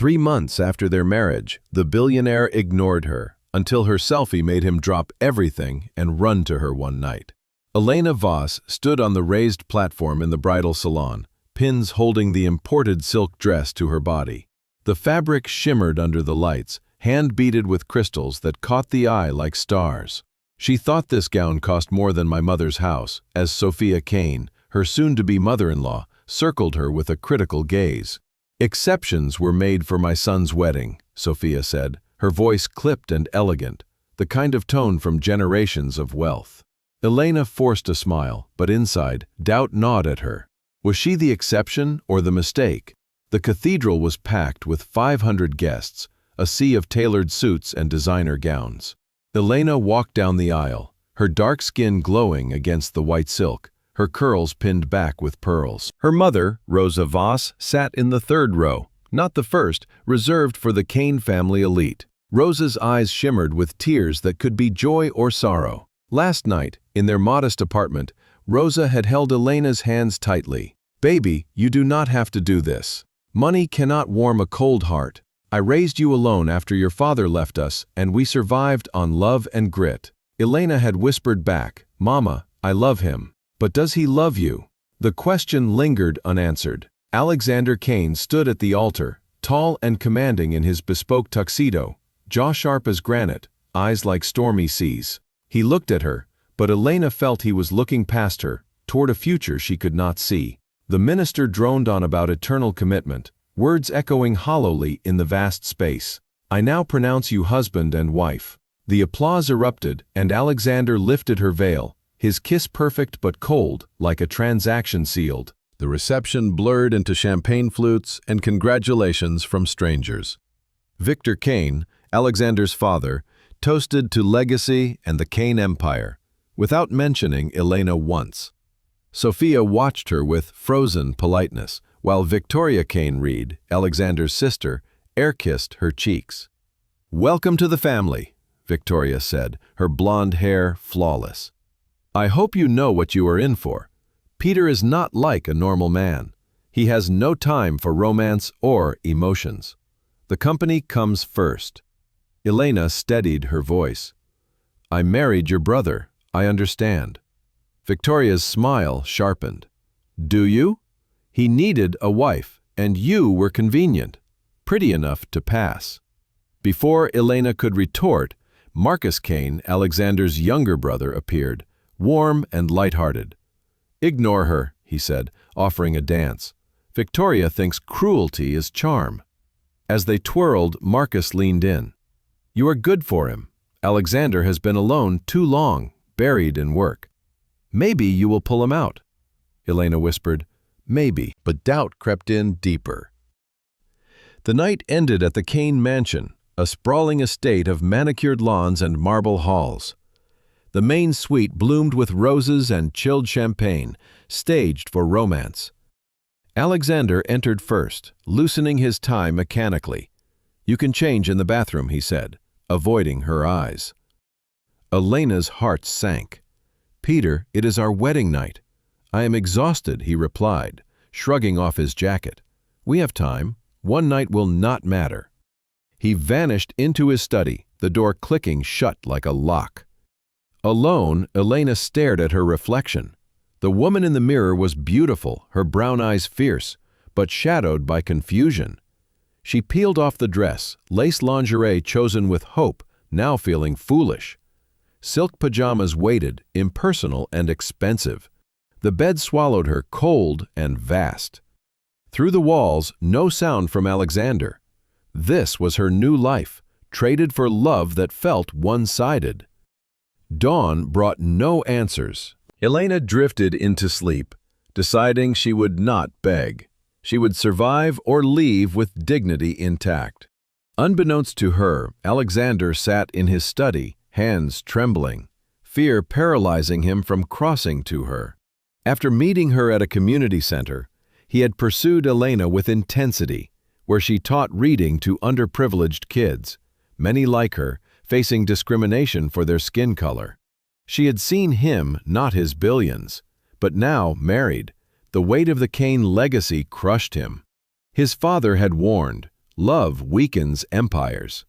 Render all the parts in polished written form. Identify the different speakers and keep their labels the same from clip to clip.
Speaker 1: 3 months after their marriage, the billionaire ignored her, until her selfie made him drop everything and run to her one night. Elena Voss stood on the raised platform in the bridal salon, pins holding the imported silk dress to her body. The fabric shimmered under the lights, hand-beaded with crystals that caught the eye like stars. She thought this gown cost more than my mother's house, as Sophia Kane, her soon-to-be mother-in-law, circled her with a critical gaze. "Exceptions were made for my son's wedding," Sophia said, her voice clipped and elegant, the kind of tone from generations of wealth. Elena forced a smile, but inside, doubt gnawed at her. Was she the exception or the mistake? The cathedral was packed with 500 guests, a sea of tailored suits and designer gowns. Elena walked down the aisle, her dark skin glowing against the white silk, her curls pinned back with pearls. Her mother, Rosa Voss, sat in the third row, not the first, reserved for the Kane family elite. Rosa's eyes shimmered with tears that could be joy or sorrow. Last night, in their modest apartment, Rosa had held Elena's hands tightly. "Baby, you do not have to do this. Money cannot warm a cold heart. I raised you alone after your father left us, and we survived on love and grit." Elena had whispered back, "Mama, I love him. But does he love you?" The question lingered unanswered. Alexander Kane stood at the altar, tall and commanding in his bespoke tuxedo, jaw sharp as granite, eyes like stormy seas. He looked at her, but Elena felt he was looking past her, toward a future she could not see. The minister droned on about eternal commitment, words echoing hollowly in the vast space. "I now pronounce you husband and wife." The applause erupted, and Alexander lifted her veil, his kiss perfect but cold, like a transaction sealed. The reception blurred into champagne flutes and congratulations from strangers. Victor Kane, Alexander's father, toasted to legacy and the Kane Empire, without mentioning Elena once. Sophia watched her with frozen politeness, while Victoria Kane Reed, Alexander's sister, air-kissed her cheeks. "Welcome to the family," Victoria said, her blonde hair flawless. "I hope you know what you are in for. Peter is not like a normal man. He has no time for romance or emotions. The company comes first." Elena steadied her voice. "I married your brother, I understand." Victoria's smile sharpened. "Do you? He needed a wife, and you were convenient, pretty enough to pass." Before Elena could retort, Marcus Kane, Alexander's younger brother, appeared, warm and light-hearted. "Ignore her," he said, offering a dance. "Victoria thinks cruelty is charm." As they twirled, Marcus leaned in. "You are good for him. Alexander has been alone too long, buried in work. Maybe you will pull him out." Elena whispered, "Maybe," but doubt crept in deeper. The night ended at the Kane mansion, a sprawling estate of manicured lawns and marble halls. The main suite bloomed with roses and chilled champagne, staged for romance. Alexander entered first, loosening his tie mechanically. "You can change in the bathroom," he said, avoiding her eyes. Elena's heart sank. "Peter, it is our wedding night." "I am exhausted," he replied, shrugging off his jacket. "We have time. One night will not matter." He vanished into his study, the door clicking shut like a lock. Alone, Elena stared at her reflection. The woman in the mirror was beautiful, her brown eyes fierce, but shadowed by confusion. She peeled off the dress, lace lingerie chosen with hope, now feeling foolish. Silk pajamas waited, impersonal and expensive. The bed swallowed her, cold and vast. Through the walls, no sound from Alexander. This was her new life, traded for love that felt one-sided. Dawn brought no answers. Elena drifted into sleep, deciding she would not beg. She would survive or leave with dignity intact. Unbeknownst to her, Alexander sat in his study, hands trembling, fear paralyzing him from crossing to her. After meeting her at a community center, he had pursued Elena with intensity, where she taught reading to underprivileged kids, many like her, facing discrimination for their skin color. She had seen him, not his billions, but now, married, the weight of the Kane legacy crushed him. His father had warned, Love weakens empires.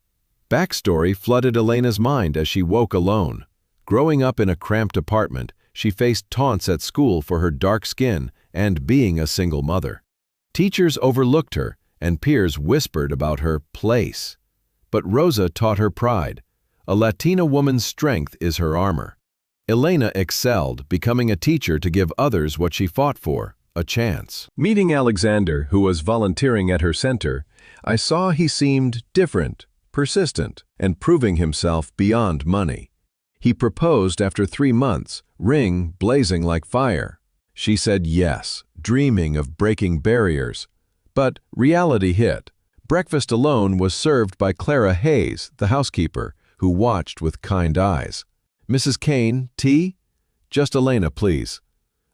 Speaker 1: Backstory flooded Elena's mind as she woke alone. Growing up in a cramped apartment, she faced taunts at school for her dark skin and being a single mother. Teachers overlooked her, and peers whispered about her place. But Rosa taught her pride. A Latina woman's strength is her armor. Elena excelled, becoming a teacher to give others what she fought for, a chance. Meeting Alexander, who was volunteering at her center, I saw he seemed different, persistent, and proving himself beyond money. He proposed after 3 months, ring blazing like fire. She said yes, dreaming of breaking barriers. But reality hit. Breakfast alone was served by Clara Hayes, the housekeeper, who watched with kind eyes. "Mrs. Kane, tea?" "Just Elena, please."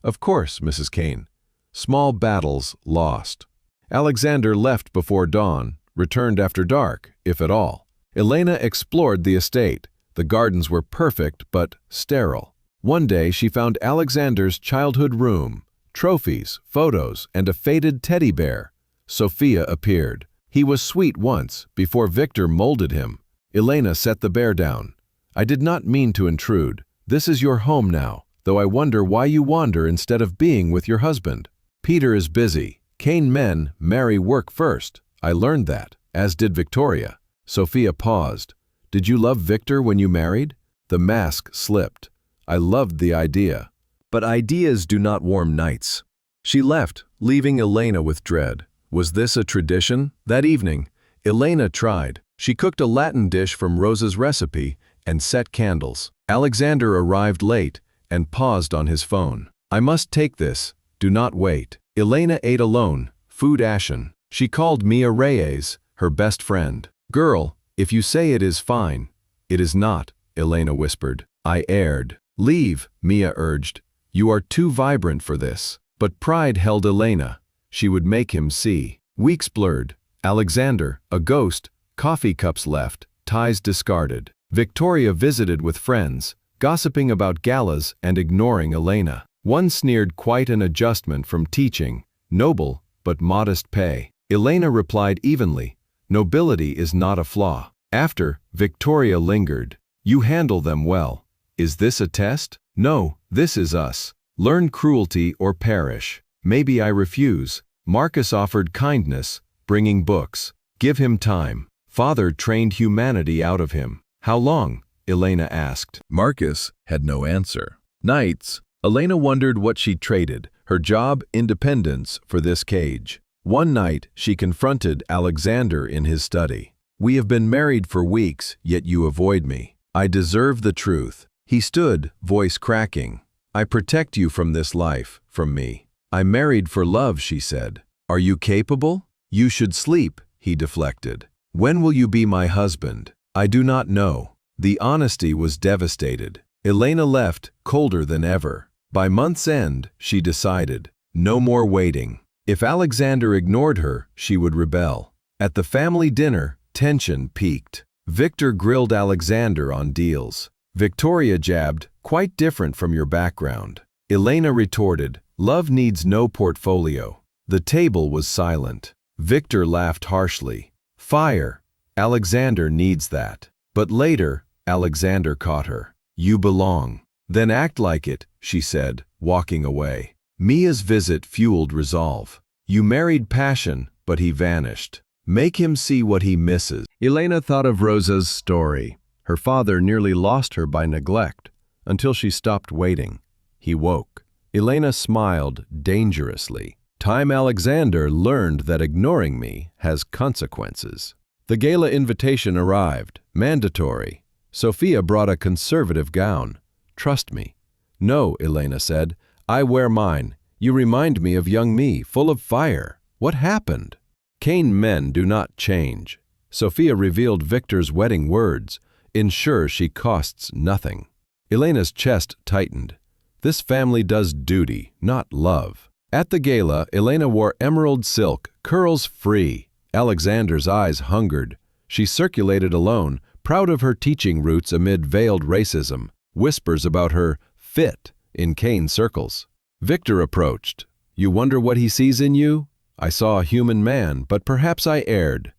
Speaker 1: "Of course, Mrs. Kane." Small battles lost. Alexander left before dawn, returned after dark, if at all. Elena explored the estate. The gardens were perfect but sterile. One day she found Alexander's childhood room, trophies, photos, and a faded teddy bear. Sophia appeared. He was sweet once, before Victor molded him. Elena set the bear down. "I did not mean to intrude. This is your home now, though I wonder why you wander instead of being with your husband. Peter is busy. Kane men marry work first. I learned that, as did Victoria." Sophia paused. "Did you love Victor when you married?" The mask slipped. "I loved the idea. But ideas do not warm nights." She left, leaving Elena with dread. Was this a tradition? That evening, Elena tried. She cooked a Latin dish from Rosa's recipe and set candles. Alexander arrived late and paused on his phone. "I must take this. Do not wait." Elena ate alone, food ashen. She called Mia Reyes, her best friend. "Girl, if you say it is fine, it is not," Elena whispered. I aired. "Leave," Mia urged. "You are too vibrant for this." But pride held Elena. She would make him see. Weeks blurred. Alexander, a ghost, coffee cups left, ties discarded. Victoria visited with friends, gossiping about galas and ignoring Elena. One sneered quite an adjustment from teaching, noble but modest pay. Elena replied evenly, "Nobility is not a flaw." After, Victoria lingered. "You handle them well. Is this a test?" "No, this is us. Learn cruelty or perish." "Maybe I refuse." Marcus offered kindness, bringing books. "Give him time." Father trained humanity out of him. "How long?" Elena asked. Marcus had no answer. Nights, Elena wondered what she traded, her job, independence, for this cage. One night, she confronted Alexander in his study. "We have been married for weeks, yet you avoid me. I deserve the truth." He stood, voice cracking. "I protect you from this life, from me." "I married for love," she said. "Are you capable?" "You should sleep," he deflected. "When will you be my husband?" "I do not know." The honesty was devastated. Elena left, colder than ever. By month's end, she decided, no more waiting. If Alexander ignored her, she would rebel. At the family dinner, tension peaked. Victor grilled Alexander on deals. Victoria jabbed, "Quite different from your background." Elena retorted, "Love needs no portfolio." The table was silent. Victor laughed harshly. "Fire. Alexander needs that." But later, Alexander caught her. "You belong." "Then act like it," she said, walking away. Mia's visit fueled resolve. "You married passion, but he vanished. Make him see what he misses." Elena thought of Rosa's story. Her father nearly lost her by neglect, until she stopped waiting. He woke. Elena smiled dangerously. "Time Alexander learned that ignoring me has consequences." The gala invitation arrived, mandatory. Sophia brought a conservative gown. "Trust me." "No," Elena said. "I wear mine. You remind me of young me, full of fire. What happened?" Kane men do not change. Sophia revealed Victor's wedding words. Ensure she costs nothing. Elena's chest tightened. This family does duty, not love. At the gala, Elena wore emerald silk, curls free. Alexander's eyes hungered. She circulated alone, proud of her teaching roots amid veiled racism. Whispers about her fit in Kane circles. Victor approached. "You wonder what he sees in you?" "I saw a human man, but perhaps I erred."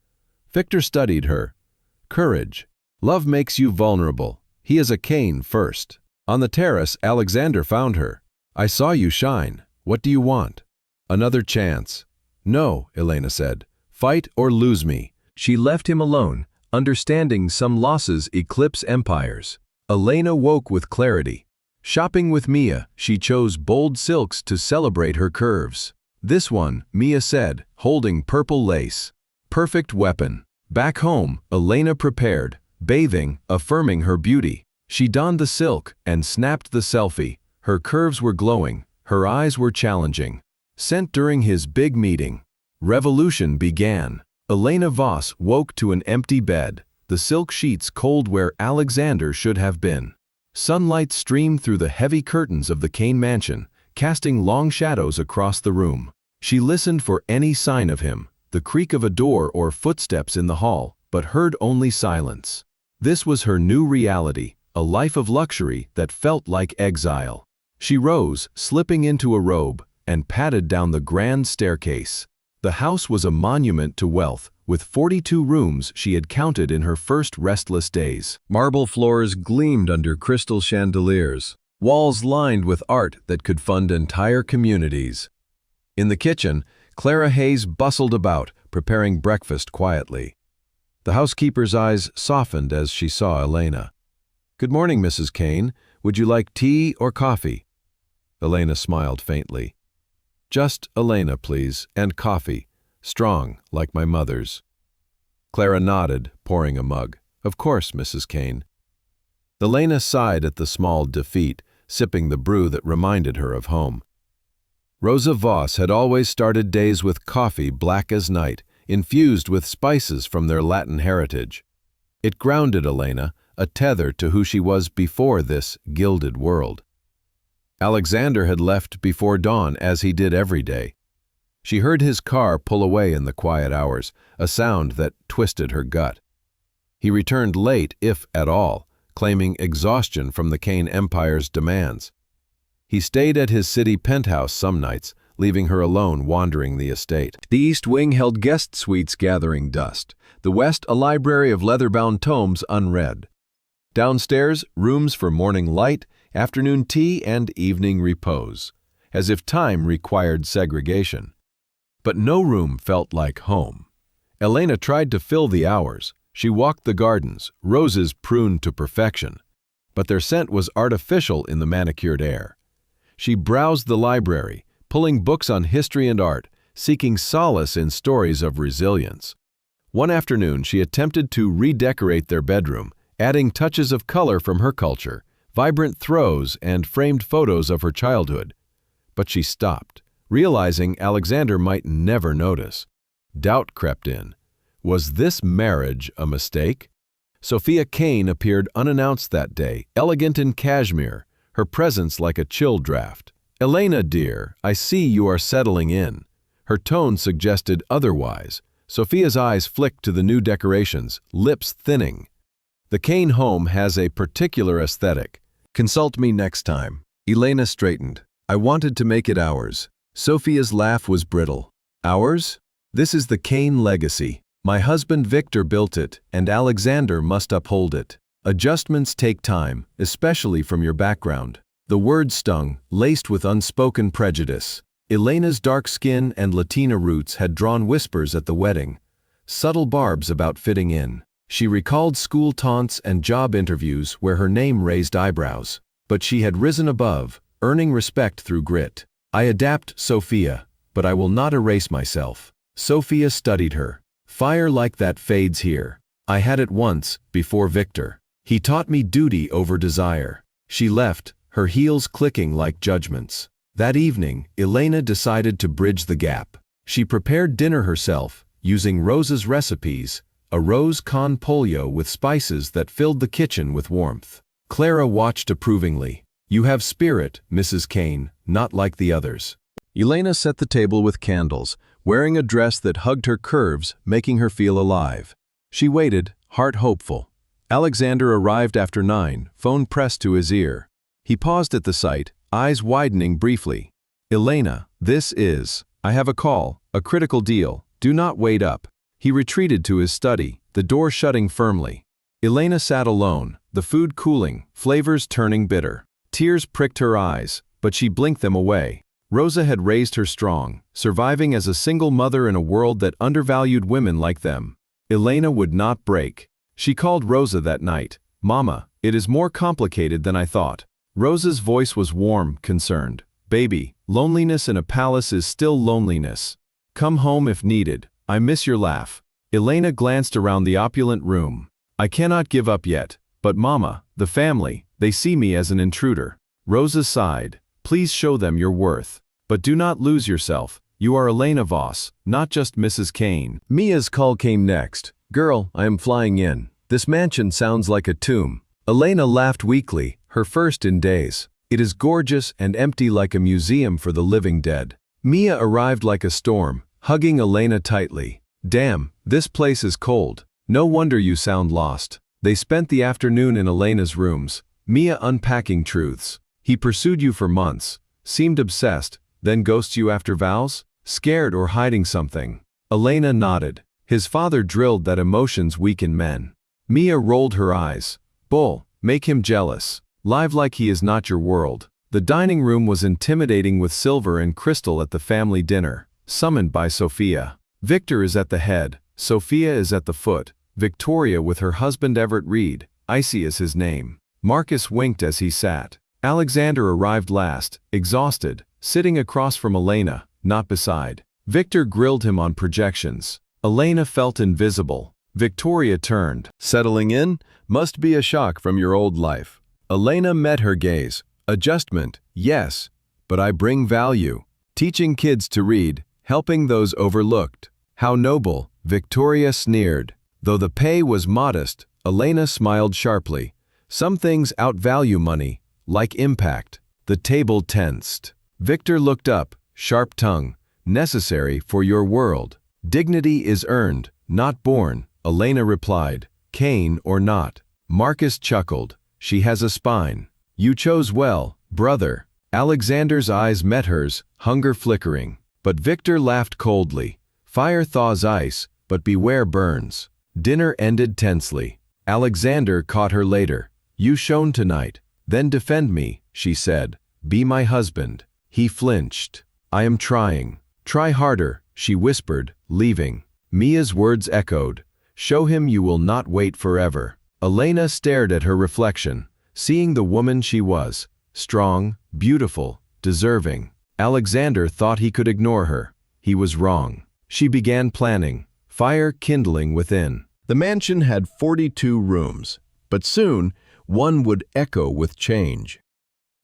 Speaker 1: Victor studied her. Courage. Love makes you vulnerable. He is a Kane first. On the terrace, Alexander found her. I saw you shine. What do you want? Another chance. No, Elena said. Fight or lose me. She left him alone, understanding some losses eclipse empires. Elena woke with clarity. Shopping with Mia, she chose bold silks to celebrate her curves. This one, Mia said, holding purple lace. Perfect weapon. Back home, Elena prepared, bathing, affirming her beauty. She donned the silk and snapped the selfie. Her curves were glowing, her eyes were challenging. Sent during his big meeting. Revolution began. Elena Voss woke to an empty bed, the silk sheets cold where Alexander should have been. Sunlight streamed through the heavy curtains of the Kane mansion, casting long shadows across the room. She listened for any sign of him, the creak of a door or footsteps in the hall, but heard only silence. This was her new reality, a life of luxury that felt like exile. She rose, slipping into a robe, and padded down the grand staircase. The house was a monument to wealth, with 42 rooms she had counted in her first restless days. Marble floors gleamed under crystal chandeliers, walls lined with art that could fund entire communities. In the kitchen, Clara Hayes bustled about, preparing breakfast quietly. The housekeeper's eyes softened as she saw Elena. "Good morning, Mrs. Kane. Would you like tea or coffee?" Elena smiled faintly. "Just Elena, please, and coffee. Strong, like my mother's." Clara nodded, pouring a mug. "Of course, Mrs. Kane." Elena sighed at the small defeat, sipping the brew that reminded her of home. Rosa Voss had always started days with coffee black as night, infused with spices from their Latin heritage. It grounded Elena, a tether to who she was before this gilded world. Alexander had left before dawn, as he did every day. She heard his car pull away in the quiet hours, a sound that twisted her gut. He returned late, if at all, claiming exhaustion from the Kane Empire's demands. He stayed at his city penthouse some nights, leaving her alone wandering the estate. The east wing held guest suites gathering dust, the west a library of leather-bound tomes unread. Downstairs, rooms for morning light, afternoon tea, and evening repose, as if time required segregation. But no room felt like home. Elena tried to fill the hours. She walked the gardens, roses pruned to perfection, but their scent was artificial in the manicured air. She browsed the library, pulling books on history and art, seeking solace in stories of resilience. One afternoon, she attempted to redecorate their bedroom, adding touches of color from her culture, vibrant throws and framed photos of her childhood. But she stopped, realizing Alexander might never notice. Doubt crept in. Was this marriage a mistake? Sophia Kane appeared unannounced that day, elegant in cashmere, her presence like a chill draft. "Elena, dear, I see you are settling in." Her tone suggested otherwise. Sophia's eyes flicked to the new decorations, lips thinning. "The Kane home has a particular aesthetic. Consult me next time." Elena straightened. "I wanted to make it ours." Sophia's laugh was brittle. "Ours? This is the Kane legacy. My husband Victor built it, and Alexander must uphold it. Adjustments take time, especially from your background." The word stung, laced with unspoken prejudice. Elena's dark skin and Latina roots had drawn whispers at the wedding, subtle barbs about fitting in. She recalled school taunts and job interviews where her name raised eyebrows. But she had risen above, earning respect through grit. "I adapt, Sophia, but I will not erase myself." Sophia studied her. "Fire like that fades here. I had it once, before Victor. He taught me duty over desire." She left, her heels clicking like judgments. That evening, Elena decided to bridge the gap. She prepared dinner herself, using Rosa's recipes, a rose con pollo with spices that filled the kitchen with warmth. Clara watched approvingly. "You have spirit, Mrs. Kane, not like the others." Elena set the table with candles, wearing a dress that hugged her curves, making her feel alive. She waited, heart hopeful. Alexander arrived after 9, phone pressed to his ear. He paused at the sight, eyes widening briefly. "Elena, I have a call, a critical deal. Do not wait up." He retreated to his study, the door shutting firmly. Elena sat alone, the food cooling, flavors turning bitter. Tears pricked her eyes, but she blinked them away. Rosa had raised her strong, surviving as a single mother in a world that undervalued women like them. Elena would not break. She called Rosa that night. "Mama, it is more complicated than I thought." Rosa's voice was warm, concerned. "Baby, loneliness in a palace is still loneliness. Come home if needed. I miss your laugh." Elena glanced around the opulent room. "I cannot give up yet, but Mama, the family, they see me as an intruder." Rosa sighed. "Please show them your worth. But do not lose yourself. You are Elena Voss, not just Mrs. Kane." Mia's call came next. "Girl, I am flying in. This mansion sounds like a tomb." Elena laughed weakly, her first in days. "It is gorgeous and empty like a museum for the living dead." Mia arrived like a storm, hugging Elena tightly. "Damn, this place is cold. No wonder you sound lost." They spent the afternoon in Elena's rooms, Mia unpacking truths. "He pursued you for months, seemed obsessed, then ghosts you after vows? Scared or hiding something?" Elena nodded. "His father drilled that emotions weaken men." Mia rolled her eyes. "Bull, make him jealous. Live like he is not your world." The dining room was intimidating with silver and crystal at the family dinner, summoned by Sophia. Victor is at the head, Sophia is at the foot, Victoria with her husband Everett Reed, Icy is his name. Marcus winked as he sat. Alexander arrived last, exhausted, sitting across from Elena, not beside. Victor grilled him on projections. Elena felt invisible. Victoria turned. "Settling in? Must be a shock from your old life." Elena met her gaze. "Adjustment, yes, but I bring value. Teaching kids to read, helping those overlooked." "How noble," Victoria sneered. Though the pay was modest, Elena smiled sharply. "Some things outvalue money, like impact." The table tensed. Victor looked up, sharp tongue. "Necessary for your world. Dignity is earned, not born," Elena replied. "Kane or not." Marcus chuckled. "She has a spine. You chose well, brother." Alexander's eyes met hers, hunger flickering. But Victor laughed coldly. "Fire thaws ice, but beware burns." Dinner ended tensely. Alexander caught her later. "You shone tonight. Then defend me," she said. "Be my husband." He flinched. "I am trying." "Try harder," she whispered, leaving. Mia's words echoed. "Show him you will not wait forever." Elena stared at her reflection, seeing the woman she was. Strong, beautiful, deserving. Alexander thought he could ignore her. He was wrong. She began planning, fire kindling within. The mansion had 42 rooms, but soon one would echo with change.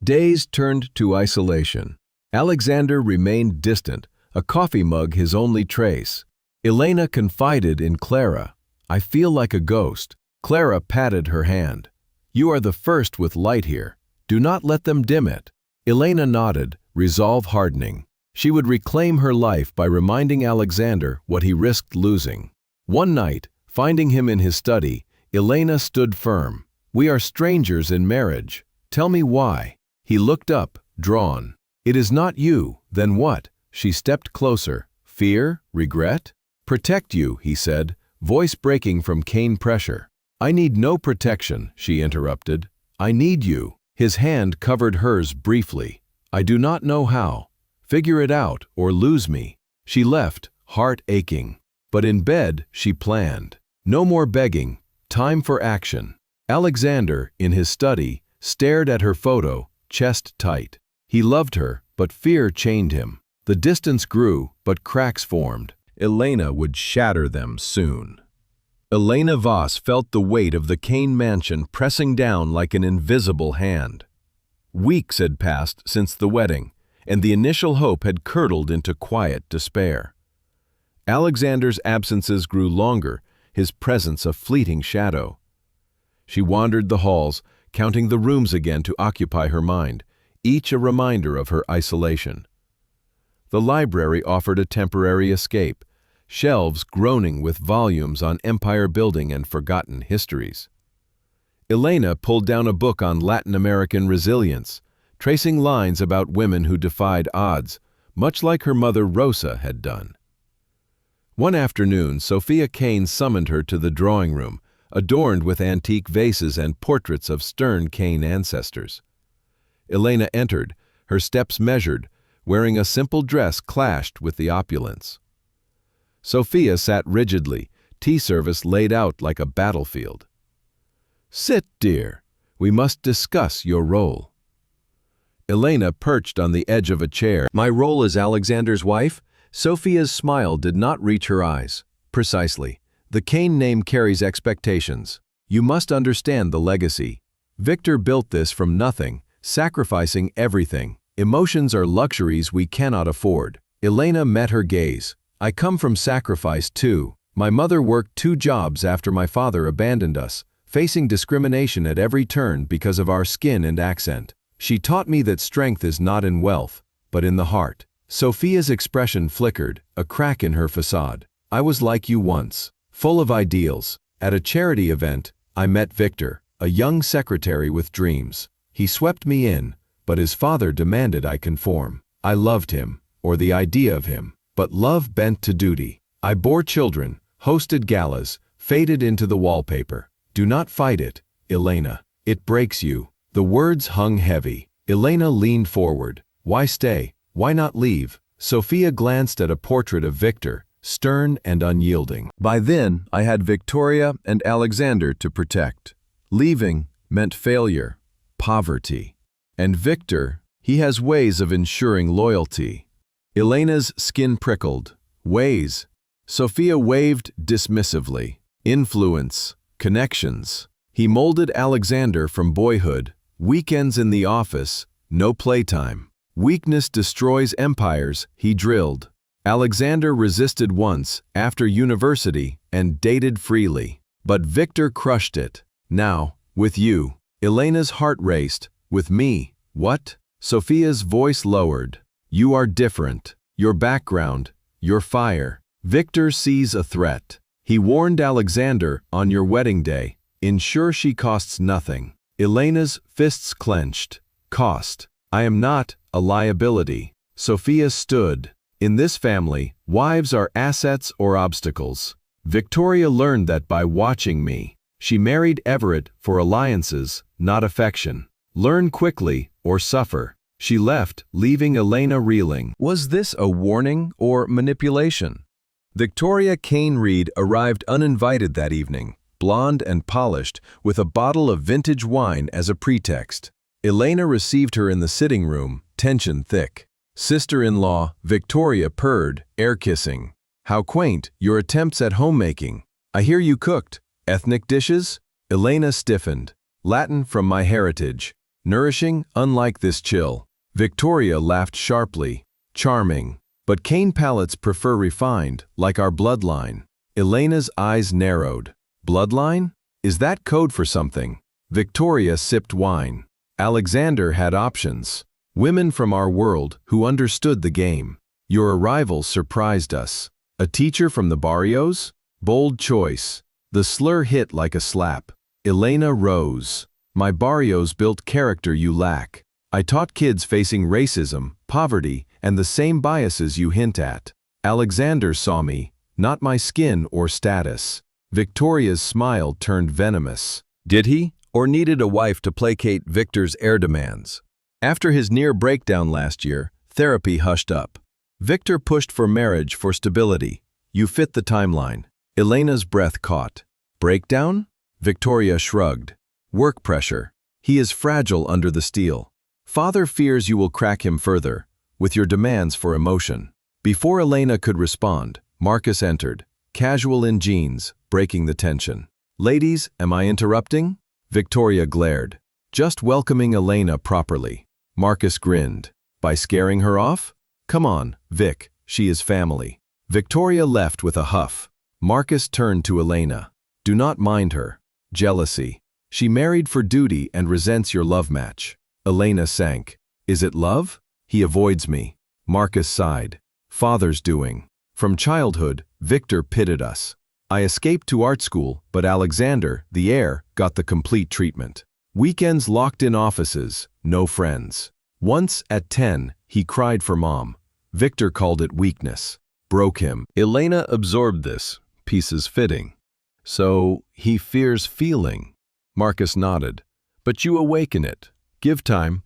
Speaker 1: Days turned to isolation. Alexander remained distant, a coffee mug his only trace. Elena confided in Clara. "I feel like a ghost." Clara patted her hand. "You are the first with light here. Do not let them dim it." Elena nodded, resolve hardening. She would reclaim her life by reminding Alexander what he risked losing. One night, finding him in his study, Elena stood firm. "We are strangers in marriage. Tell me why." He looked up, drawn. "It is not you, then what?" She stepped closer. "Fear? Regret?" "Protect you," he said, voice breaking from Kane pressure. "I need no protection," she interrupted. "I need you." His hand covered hers briefly. "I do not know how. Figure it out or lose me." She left, heart aching. But in bed, she planned. No more begging. Time for action. Alexander, in his study, stared at her photo, chest tight. He loved her, but fear chained him. The distance grew, but cracks formed. Elena would shatter them soon. Elena Voss felt the weight of the Kane mansion pressing down like an invisible hand. Weeks had passed since the wedding, and the initial hope had curdled into quiet despair. Alexander's absences grew longer, his presence a fleeting shadow. She wandered the halls, counting the rooms again to occupy her mind, each a reminder of her isolation. The library offered a temporary escape, shelves groaning with volumes on empire building and forgotten histories. Elena pulled down a book on Latin American resilience, tracing lines about women who defied odds, much like her mother Rosa had done. One afternoon, Sophia Kane summoned her to the drawing room, adorned with antique vases and portraits of stern Kane ancestors. Elena entered, her steps measured, wearing a simple dress clashed with the opulence. Sophia sat rigidly, tea service laid out like a battlefield. "Sit, dear. We must discuss your role." Elena perched on the edge of a chair. "My role as Alexander's wife?" Sophia's smile did not reach her eyes. "Precisely. The Kane name carries expectations. You must understand the legacy. Victor built this from nothing, sacrificing everything. Emotions are luxuries we cannot afford." Elena met her gaze. "I come from sacrifice too. My mother worked 2 jobs after my father abandoned us, facing discrimination at every turn because of our skin and accent. She taught me that strength is not in wealth, but in the heart." Sophia's expression flickered, a crack in her facade. "I was like you once, full of ideals. At a charity event, I met Victor, a young secretary with dreams. He swept me in, but his father demanded I conform. I loved him, or the idea of him, but love bent to duty. I bore children, hosted galas, faded into the wallpaper. Do not fight it, Elena. It breaks you." The words hung heavy. Elena leaned forward. "Why stay? Why not leave?" Sophia glanced at a portrait of Victor, stern and unyielding. "By then, I had Victoria and Alexander to protect. Leaving meant failure, poverty. And Victor, he has ways of ensuring loyalty." Elena's skin prickled. "Ways?" Sophia waved dismissively. "Influence, connections. He molded Alexander from boyhood. Weekends in the office, no playtime. Weakness destroys empires, he drilled. Alexander resisted once, after university, and dated freely. But Victor crushed it. Now, with you." Elena's heart raced. "With me? What?" Sophia's voice lowered. "You are different. Your background, your fire." Victor sees a threat. He warned Alexander on your wedding day. Ensure she costs nothing. Elena's fists clenched. "Cost. I am not a liability." Sophia stood. "In this family, wives are assets or obstacles. Victoria learned that by watching me. She married Everett for alliances, not affection. Learn quickly or suffer." She left, leaving Elena reeling. Was this a warning or manipulation? Victoria Kane Reed arrived uninvited that evening, blonde and polished, with a bottle of vintage wine as a pretext. Elena received her in the sitting room, tension thick. Sister-in-law, Victoria purred, air-kissing. "How quaint, your attempts at homemaking. I hear you cooked. Ethnic dishes?" Elena stiffened. "Latin from my heritage. Nourishing, unlike this chill." Victoria laughed sharply. "Charming. But Kane palates prefer refined, like our bloodline." Elena's eyes narrowed. "Bloodline? Is that code for something?" Victoria sipped wine. "Alexander had options. Women from our world who understood the game. Your arrival surprised us. A teacher from the barrios? Bold choice." The slur hit like a slap. Elena rose. "My barrios built character you lack. I taught kids facing racism, poverty, and the same biases you hint at. Alexander saw me, not my skin or status." Victoria's smile turned venomous. "Did he, or needed a wife to placate Victor's air demands?" After his near breakdown last year, therapy hushed up. Victor pushed for marriage for stability. You fit the timeline. Elena's breath caught. Breakdown? Victoria shrugged. Work pressure. He is fragile under the steel. Father fears you will crack him further, with your demands for emotion. Before Elena could respond, Marcus entered, casual in jeans, breaking the tension. "Ladies, am I interrupting?" Victoria glared. "Just welcoming Elena properly." Marcus grinned. "By scaring her off? Come on, Vic, she is family." Victoria left with a huff. Marcus turned to Elena. "Do not mind her. Jealousy. She married for duty and resents your love match." Elena sank. "Is it love? He avoids me." Marcus sighed. "Father's doing. From childhood, Victor pitted us. I escaped to art school, but Alexander, the heir, got the complete treatment. Weekends locked in offices, no friends. Once, at 10, he cried for mom. Victor called it weakness. broke him. Elena absorbed this, pieces fitting. So, he fears feeling. Marcus nodded. But you awaken it. Give time.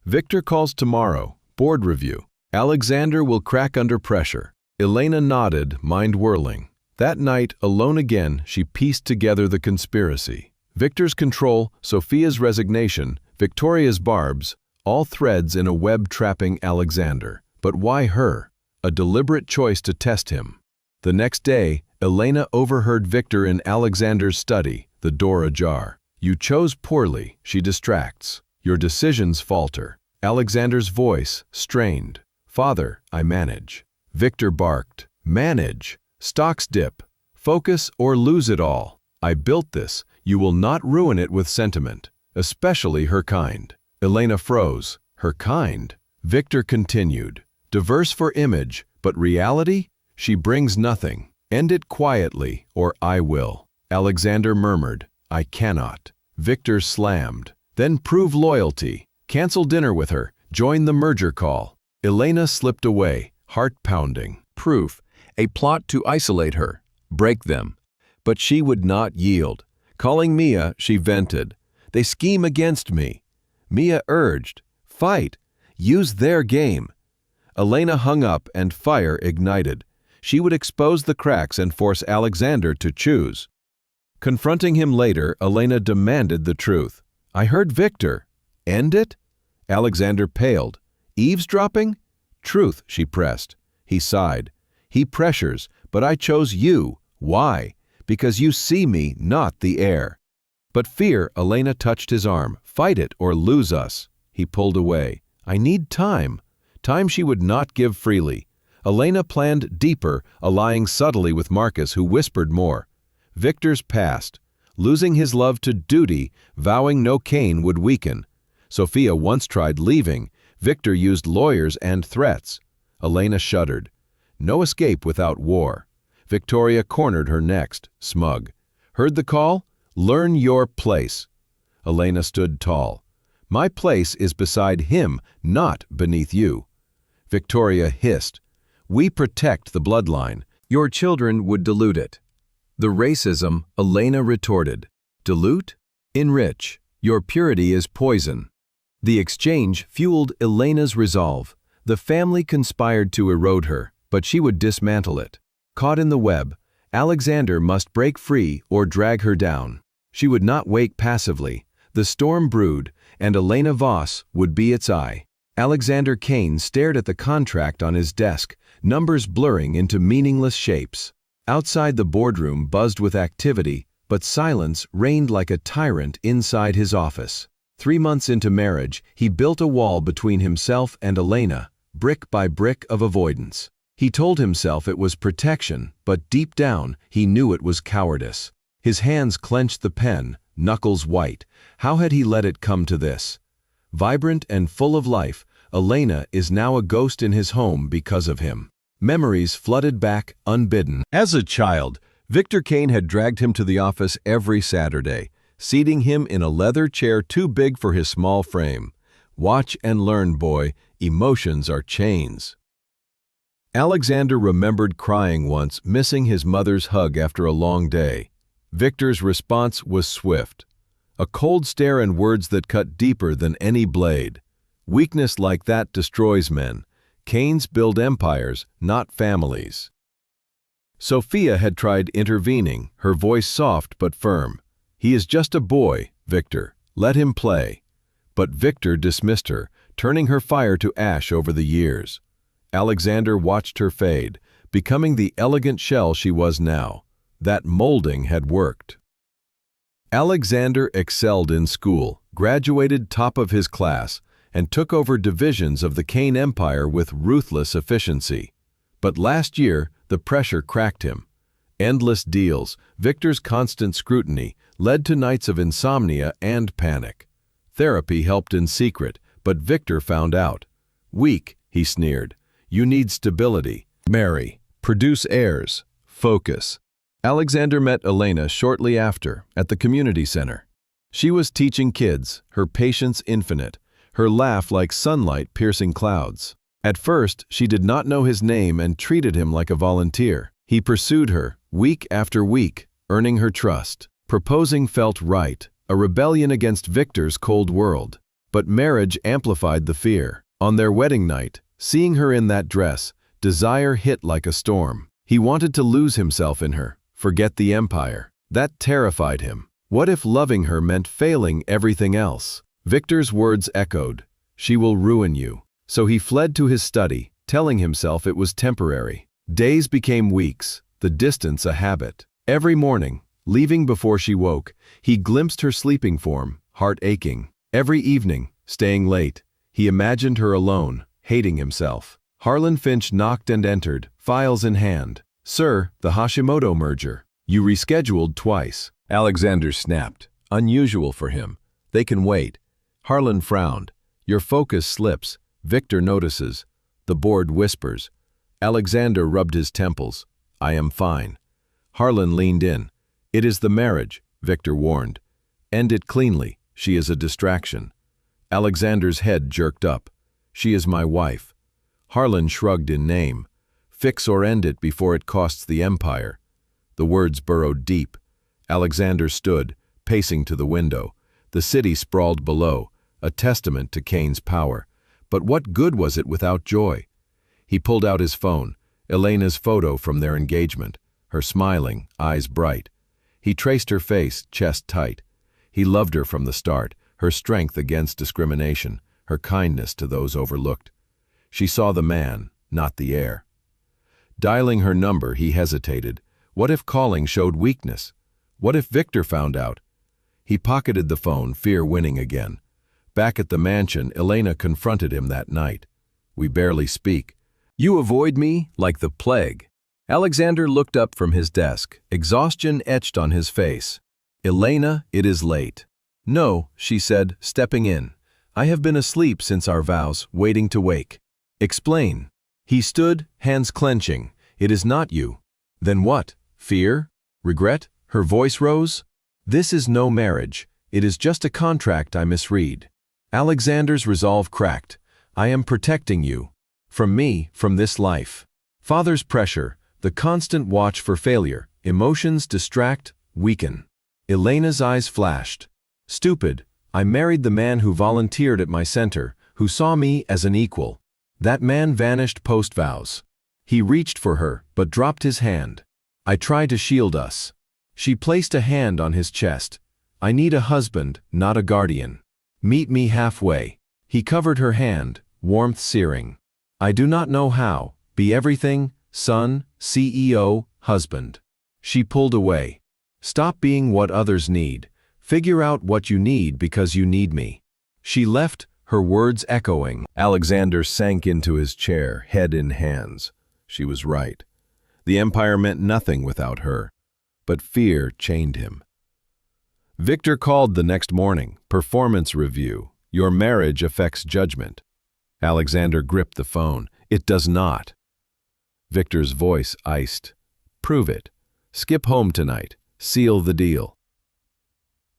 Speaker 1: Victor calls tomorrow. Board review. Alexander will crack under pressure. Elena nodded, mind whirling. That night, alone again, she pieced together the conspiracy. Victor's control, Sophia's resignation, Victoria's barbs, all threads in a web trapping Alexander. But why her? A deliberate choice to test him. The next day, Elena overheard Victor in Alexander's study, the door ajar. You chose poorly, she distracts. Your decisions falter. Alexander's voice, strained. Father, I manage. Victor barked. Manage. Stocks dip. Focus or lose it all. I built this. You will not ruin it with sentiment. Especially her kind. Elena froze. Her kind? Victor continued. Diverse for image, but reality? She brings nothing. End it quietly, or I will. Alexander murmured. I cannot. Victor slammed. Then prove loyalty. Cancel dinner with her. Join the merger call. Elena slipped away, heart pounding. Proof. A plot to isolate her. Break them. But she would not yield. Calling Mia, she vented. They scheme against me. Mia urged. Fight. Use their game. Elena hung up and fire ignited. She would expose the cracks and force Alexander to choose. Confronting him later, Elena demanded the truth. I heard Victor. End it? Alexander paled. Eavesdropping? Truth, she pressed. He sighed. He pressures, but I chose you. Why? Because you see me, not the air. But fear, Elena touched his arm. Fight it or lose us. He pulled away. I need time. Time she would not give freely. Elena planned deeper, allying subtly with Marcus, who whispered more. Victor's passed. Losing his love to duty, vowing no Kane would weaken. Sophia once tried leaving. Victor used lawyers and threats. Elena shuddered. No escape without war. Victoria cornered her next, smug. Heard the call? Learn your place. Elena stood tall. My place is beside him, not beneath you. Victoria hissed. We protect the bloodline. Your children would dilute it. The racism, Elena retorted. Dilute? Enrich. Your purity is poison. The exchange fueled Elena's resolve. The family conspired to erode her, but she would dismantle it. Caught in the web, Alexander must break free or drag her down. She would not wait passively. The storm brewed, and Elena Voss would be its eye. Alexander Kane stared at the contract on his desk, numbers blurring into meaningless shapes. Outside the boardroom buzzed with activity, but silence reigned like a tyrant inside his office. 3 months into marriage, he built a wall between himself and Elena, brick by brick of avoidance. He told himself it was protection, but deep down, he knew it was cowardice. His hands clenched the pen, knuckles white. How had he let it come to this? Vibrant and full of life, Elena is now a ghost in his home because of him. Memories flooded back unbidden. As a child, Victor Kane had dragged him to the office every Saturday, seating him in a leather chair too big for his small frame. Watch and learn, boy. Emotions are chains. Alexander remembered crying once, missing his mother's hug after a long day. Victor's response was swift. A cold stare and words that cut deeper than any blade. Weakness like that destroys men. Kanes build empires, not families. Sophia had tried intervening, her voice soft but firm. He is just a boy, Victor. Let him play. But Victor dismissed her, turning her fire to ash over the years. Alexander watched her fade, becoming the elegant shell she was now. That molding had worked. Alexander excelled in school, graduated top of his class, and took over divisions of the Kane Empire with ruthless efficiency. But last year, the pressure cracked him. Endless deals, Victor's constant scrutiny, led to nights of insomnia and panic. Therapy helped in secret, but Victor found out. Weak, he sneered. You need stability. Marry. Produce heirs. Focus. Alexander met Elena shortly after, at the community center. She was teaching kids, her patience infinite, her laugh like sunlight piercing clouds. At first, she did not know his name and treated him like a volunteer. He pursued her, week after week, earning her trust. Proposing felt right, a rebellion against Victor's cold world. But marriage amplified the fear. On their wedding night, seeing her in that dress, desire hit like a storm. He wanted to lose himself in her, forget the empire. That terrified him. What if loving her meant failing everything else? Victor's words echoed, "She will ruin you." So he fled to his study, telling himself it was temporary. Days became weeks, the distance a habit. Every morning, leaving before she woke, he glimpsed her sleeping form, heart aching. Every evening, staying late, he imagined her alone, hating himself. Harlan Finch knocked and entered, files in hand. "Sir, the Hashimoto merger. You rescheduled twice." Alexander snapped. Unusual for him. "They can wait." Harlan frowned. "Your focus slips." Victor notices. The board whispers. Alexander rubbed his temples. "I am fine." Harlan leaned in. "It is the marriage," Victor warned. "End it cleanly. She is a distraction." Alexander's head jerked up. "She is my wife." Harlan shrugged in name. "Fix or end it before it costs the empire." The words burrowed deep. Alexander stood, pacing to the window. The city sprawled below, a testament to Kane's power. But what good was it without joy? He pulled out his phone, Elena's photo from their engagement, her smiling, eyes bright. He traced her face, chest tight. He loved her from the start, her strength against discrimination, her kindness to those overlooked. She saw the man, not the heir. Dialing her number, he hesitated. What if calling showed weakness? What if Victor found out? He pocketed the phone, fear winning again. Back at the mansion, Elena confronted him that night. "We barely speak. You avoid me like the plague." Alexander looked up from his desk, exhaustion etched on his face. "Elena, it is late." "No," she said, stepping in. "I have been asleep since our vows, waiting to wake." "Explain." He stood, hands clenching. "It is not you." "Then what? Fear? Regret?" Her voice rose. "This is no marriage. It is just a contract I misread." Alexander's resolve cracked. "I am protecting you. From me, from this life." Father's pressure, the constant watch for failure, emotions distract, weaken. Elena's eyes flashed. "Stupid. I married the man who volunteered at my center, who saw me as an equal." That man vanished post-vows. He reached for her, but dropped his hand. "I try to shield us." She placed a hand on his chest. "I need a husband, not a guardian. Meet me halfway." He covered her hand, warmth searing. "I do not know how. Be everything, son, CEO, husband." She pulled away. "Stop being what others need. Figure out what you need because you need me." She left, her words echoing. Alexander sank into his chair, head in hands. She was right. The empire meant nothing without her. But fear chained him. Victor called the next morning. "Performance review. Your marriage affects judgment." Alexander gripped the phone. "It does not." Victor's voice iced. "Prove it. Skip home tonight. Seal the deal."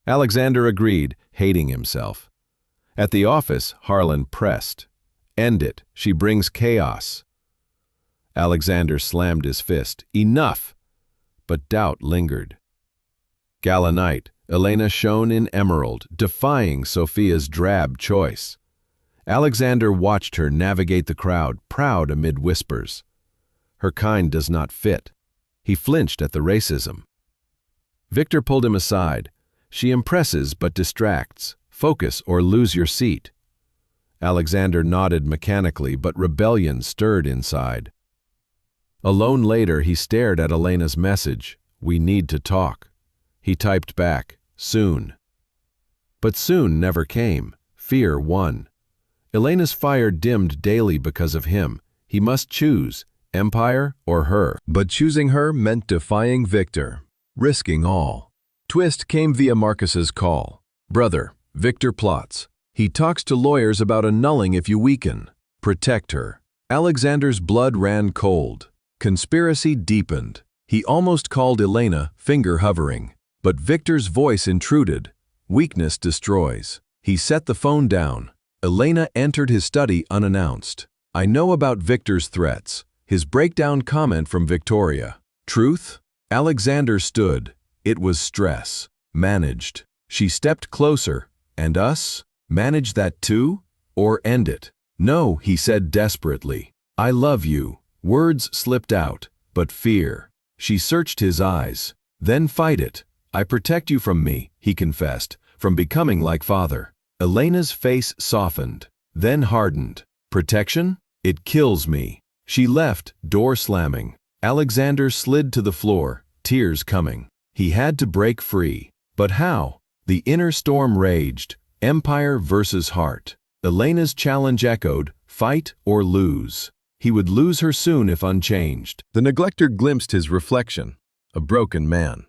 Speaker 1: Alexander agreed, hating himself. At the office, Harlan pressed. "End it. She brings chaos." Alexander slammed his fist. "Enough!" But doubt lingered. Gala night, Elena shone in emerald, defying Sophia's drab choice. Alexander watched her navigate the crowd, proud amid whispers. Her kind does not fit. He flinched at the racism. Victor pulled him aside. "She impresses but distracts. Focus or lose your seat." Alexander nodded mechanically, but rebellion stirred inside. Alone later, he stared at Elena's message. "We need to talk." He typed back, "Soon." But soon never came. Fear won. Elena's fire dimmed daily because of him. He must choose, empire or her. But choosing her meant defying Victor, risking all. Twist came via Marcus's call. "Brother, Victor plots. He talks to lawyers about annulling if you weaken. Protect her." Alexander's blood ran cold. Conspiracy deepened. He almost called Elena, finger hovering. But Victor's voice intruded. Weakness destroys. He set the phone down. Elena entered his study unannounced. I know about Victor's threats. His breakdown comment from Victoria. Truth? Alexander stood. It was stress. Managed. She stepped closer. And us? Manage that too? Or end it? No, he said desperately. I love you. Words slipped out, but fear. She searched his eyes. Then fight it. I protect you from me, he confessed, from becoming like father. Elena's face softened, then hardened. Protection? It kills me. She left, door slamming. Alexander slid to the floor, tears coming. He had to break free. But how? The inner storm raged. Empire versus heart. Elena's challenge echoed, fight or lose. He would lose her soon if unchanged. The neglector glimpsed his reflection. A broken man.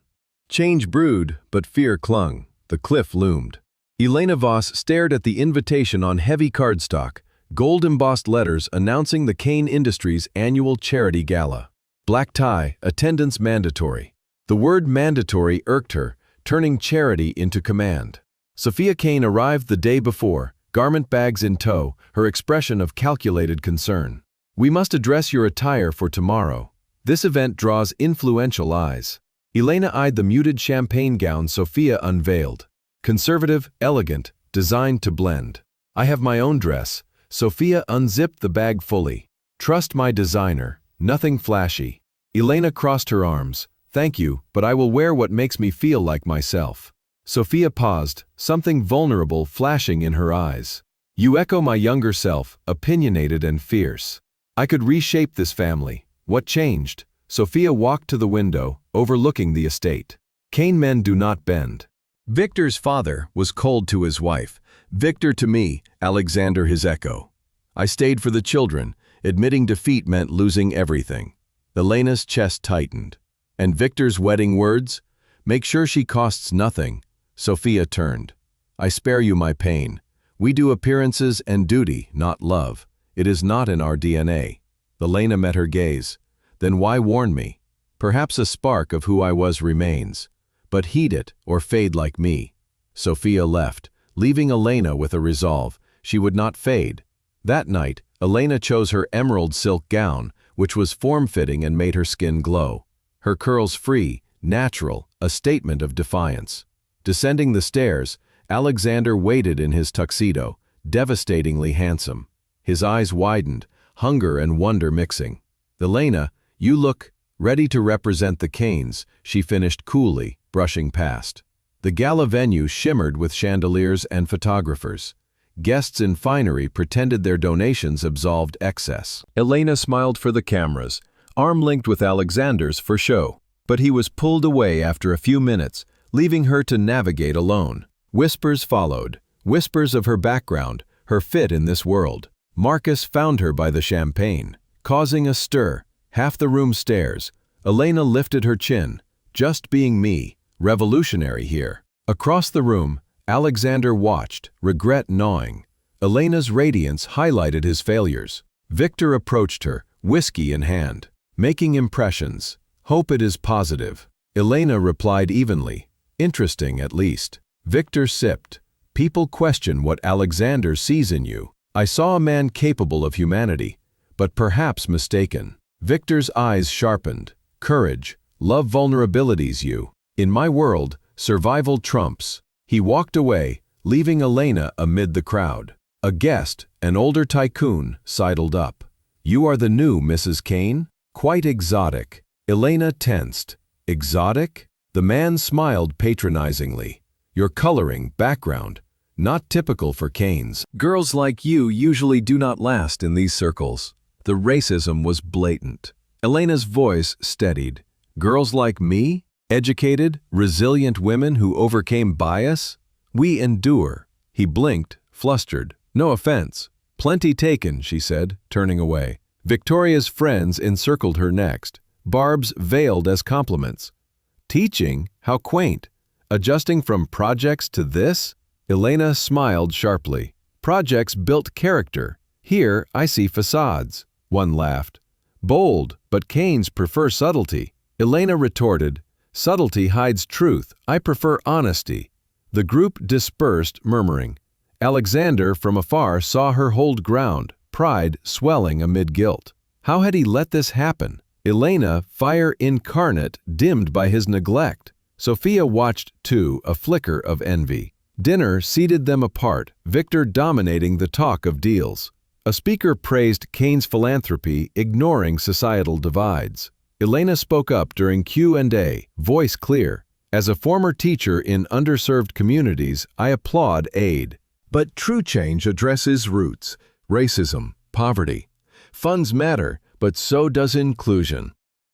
Speaker 1: Change brewed, but fear clung. The cliff loomed. Elena Voss stared at the invitation on heavy cardstock, gold-embossed letters announcing the Kane Industries' annual charity gala. Black tie, attendance mandatory. The word mandatory irked her, turning charity into command. Sophia Kane arrived the day before, garment bags in tow, her expression of calculated concern. We must address your attire for tomorrow. This event draws influential eyes. Elena eyed the muted champagne gown Sophia unveiled. Conservative, elegant, designed to blend. I have my own dress. Sophia unzipped the bag fully. Trust my designer, nothing flashy. Elena crossed her arms. Thank you, but I will wear what makes me feel like myself. Sophia paused, something vulnerable flashing in her eyes. You echo my younger self, opinionated and fierce. I could reshape this family. What changed? Sophia walked to the window, overlooking the estate. Kane men do not bend. Victor's father was cold to his wife. Victor to me, Alexander his echo. I stayed for the children. Admitting defeat meant losing everything. Elena's chest tightened. And Victor's wedding words? Make sure she costs nothing. Sophia turned. I spare you my pain. We do appearances and duty, not love. It is not in our DNA. Elena met her gaze. Then why warn me? Perhaps a spark of who I was remains. But heed it, or fade like me. Sophia left, leaving Elena with a resolve. She would not fade. That night, Elena chose her emerald silk gown, which was form-fitting and made her skin glow. Her curls free, natural, a statement of defiance. Descending the stairs, Alexander waited in his tuxedo, devastatingly handsome. His eyes widened, hunger and wonder mixing. Elena, you look ready to represent the Kanes, she finished coolly, brushing past. The gala venue shimmered with chandeliers and photographers. Guests in finery pretended their donations absolved excess. Elena smiled for the cameras, arm-linked with Alexander's for show. But he was pulled away after a few minutes, leaving her to navigate alone. Whispers followed, whispers of her background, her fit in this world. Marcus found her by the champagne, causing a stir. Half the room stares. Elena lifted her chin. Just being me, revolutionary here. Across the room, Alexander watched, regret gnawing. Elena's radiance highlighted his failures. Victor approached her, whiskey in hand. Making impressions. Hope it is positive. Elena replied evenly. Interesting, at least. Victor sipped. People question what Alexander sees in you. I saw a man capable of humanity, but perhaps mistaken. Victor's eyes sharpened. Courage, love vulnerabilities you. In my world, survival trumps. He walked away, leaving Elena amid the crowd. A guest, an older tycoon, sidled up. You are the new Mrs. Kane? Quite exotic. Elena tensed. Exotic? The man smiled patronizingly. Your coloring, background, not typical for Kanes. Girls like you usually do not last in these circles. The racism was blatant. Elena's voice steadied. Girls like me? Educated, resilient women who overcame bias? We endure. He blinked, flustered. No offense. Plenty taken, she said, turning away. Victoria's friends encircled her next. Barb's veiled as compliments. Teaching? How quaint. Adjusting from projects to this? Elena smiled sharply. Projects built character. Here I see facades. One laughed. Bold, but Kanes prefer subtlety. Elena retorted. Subtlety hides truth. I prefer honesty. The group dispersed, murmuring. Alexander from afar saw her hold ground, pride swelling amid guilt. How had he let this happen? Elena, fire incarnate, dimmed by his neglect. Sophia watched too, a flicker of envy. Dinner seated them apart, Victor dominating the talk of deals. A speaker praised Kane's philanthropy, ignoring societal divides. Elena spoke up during Q&A, voice clear. As a former teacher in underserved communities, I applaud aid. But true change addresses roots, racism, poverty. Funds matter, but so does inclusion.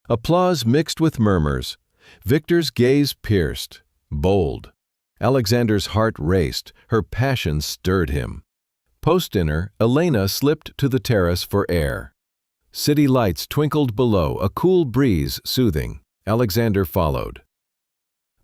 Speaker 1: Applause mixed with murmurs. Victor's gaze pierced, bold. Alexander's heart raced, her passion stirred him. Post-dinner, Elena slipped to the terrace for air. City lights twinkled below, a cool breeze soothing. Alexander followed.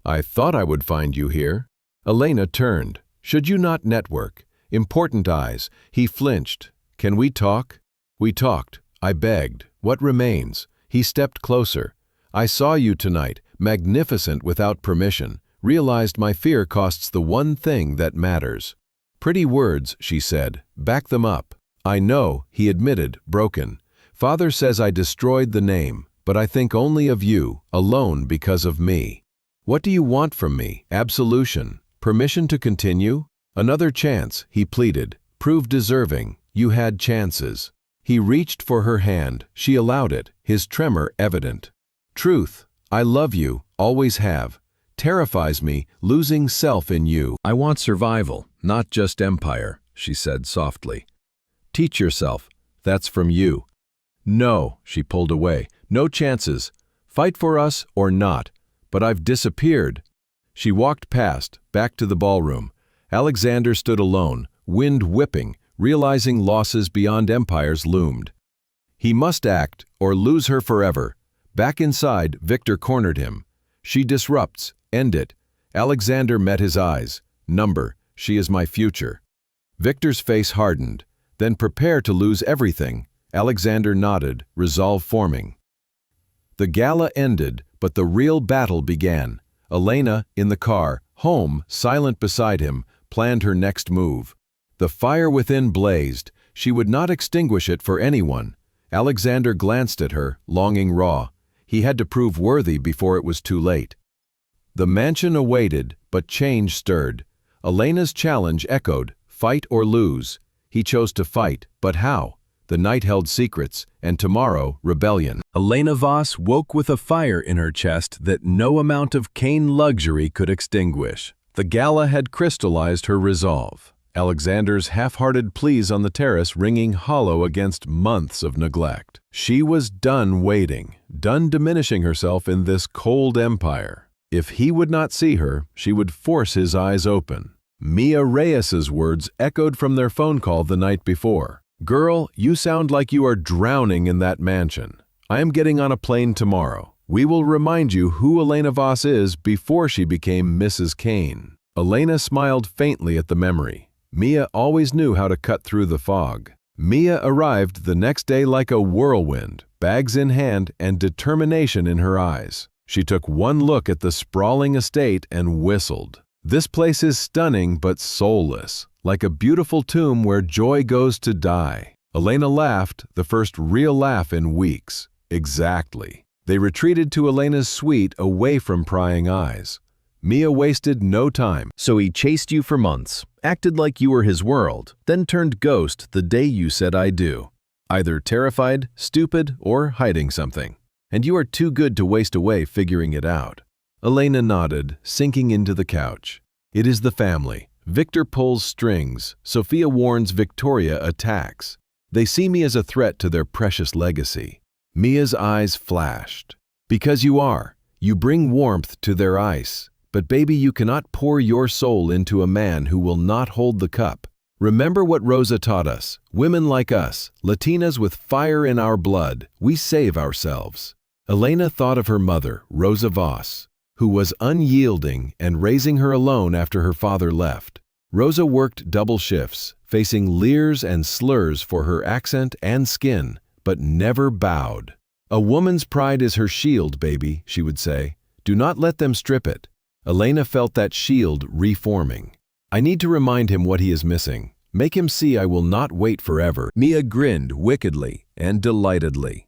Speaker 1: I thought I would find you here. Elena turned. Should you not network? Important eyes. He flinched. Can we talk? We talked. I begged. What remains? He stepped closer. I saw you tonight, magnificent without permission. Realized my fear costs the one thing that matters. Pretty words, she said. Back them up. I know, he admitted, broken. Father says I destroyed the name, but I think only of you, alone because of me. What do you want from me? Absolution? Permission to continue? Another chance, he pleaded. Prove deserving. You had chances. He reached for her hand. She allowed it, his tremor evident. Truth. I love you, always have. Terrifies me, losing self in you. I want survival, not just empire, she said softly. Teach yourself. That's from you. No, she pulled away. No chances. Fight for us or not. But I've disappeared. She walked past, back to the ballroom. Alexander stood alone, wind whipping, realizing losses beyond empires loomed. He must act, or lose her forever. Back inside, Victor cornered him. She disrupts. End it. Alexander met his eyes. Number. She is my future. Victor's face hardened. Then prepare to lose everything. Alexander nodded, resolve forming. The gala ended, but the real battle began. Elena, in the car, home, silent beside him, planned her next move. The fire within blazed. She would not extinguish it for anyone. Alexander glanced at her, longing raw. He had to prove worthy before it was too late. The mansion awaited, but change stirred. Elena's challenge echoed, fight or lose. He chose to fight, but how? The night held secrets, and tomorrow, rebellion. Elena Voss woke with a fire in her chest that no amount of Kane luxury could extinguish. The gala had crystallized her resolve. Alexander's half-hearted pleas on the terrace ringing hollow against months of neglect. She was done waiting, done diminishing herself in this cold empire. If he would not see her, she would force his eyes open. Mia Reyes's words echoed from their phone call the night before. Girl, you sound like you are drowning in that mansion. I am getting on a plane tomorrow. We will remind you who Elena Voss is before she became Mrs. Kane. Elena smiled faintly at the memory. Mia always knew how to cut through the fog. Mia arrived the next day like a whirlwind, bags in hand and determination in her eyes. She took one look at the sprawling estate and whistled. This place is stunning but soulless, like a beautiful tomb where joy goes to die. Elena laughed, the first real laugh in weeks. Exactly. They retreated to Elena's suite away from prying eyes. Mia wasted no time. So he chased you for months, acted like you were his world, then turned ghost the day you said I do. Either terrified, stupid, or hiding something. And you are too good to waste away figuring it out. Elena nodded, sinking into the couch. It is the family. Victor pulls strings. Sophia warns Victoria attacks. They see me as a threat to their precious legacy. Mia's eyes flashed. Because you are. You bring warmth to their ice. But baby, you cannot pour your soul into a man who will not hold the cup. Remember what Rosa taught us. Women like us, Latinas with fire in our blood, we save ourselves. Elena thought of her mother, Rosa Voss, who was unyielding and raising her alone after her father left. Rosa worked double shifts, facing leers and slurs for her accent and skin, but never bowed. A woman's pride is her shield, baby, she would say. Do not let them strip it. Elena felt that shield reforming. I need to remind him what he is missing. Make him see I will not wait forever." Mia grinned wickedly and delightedly.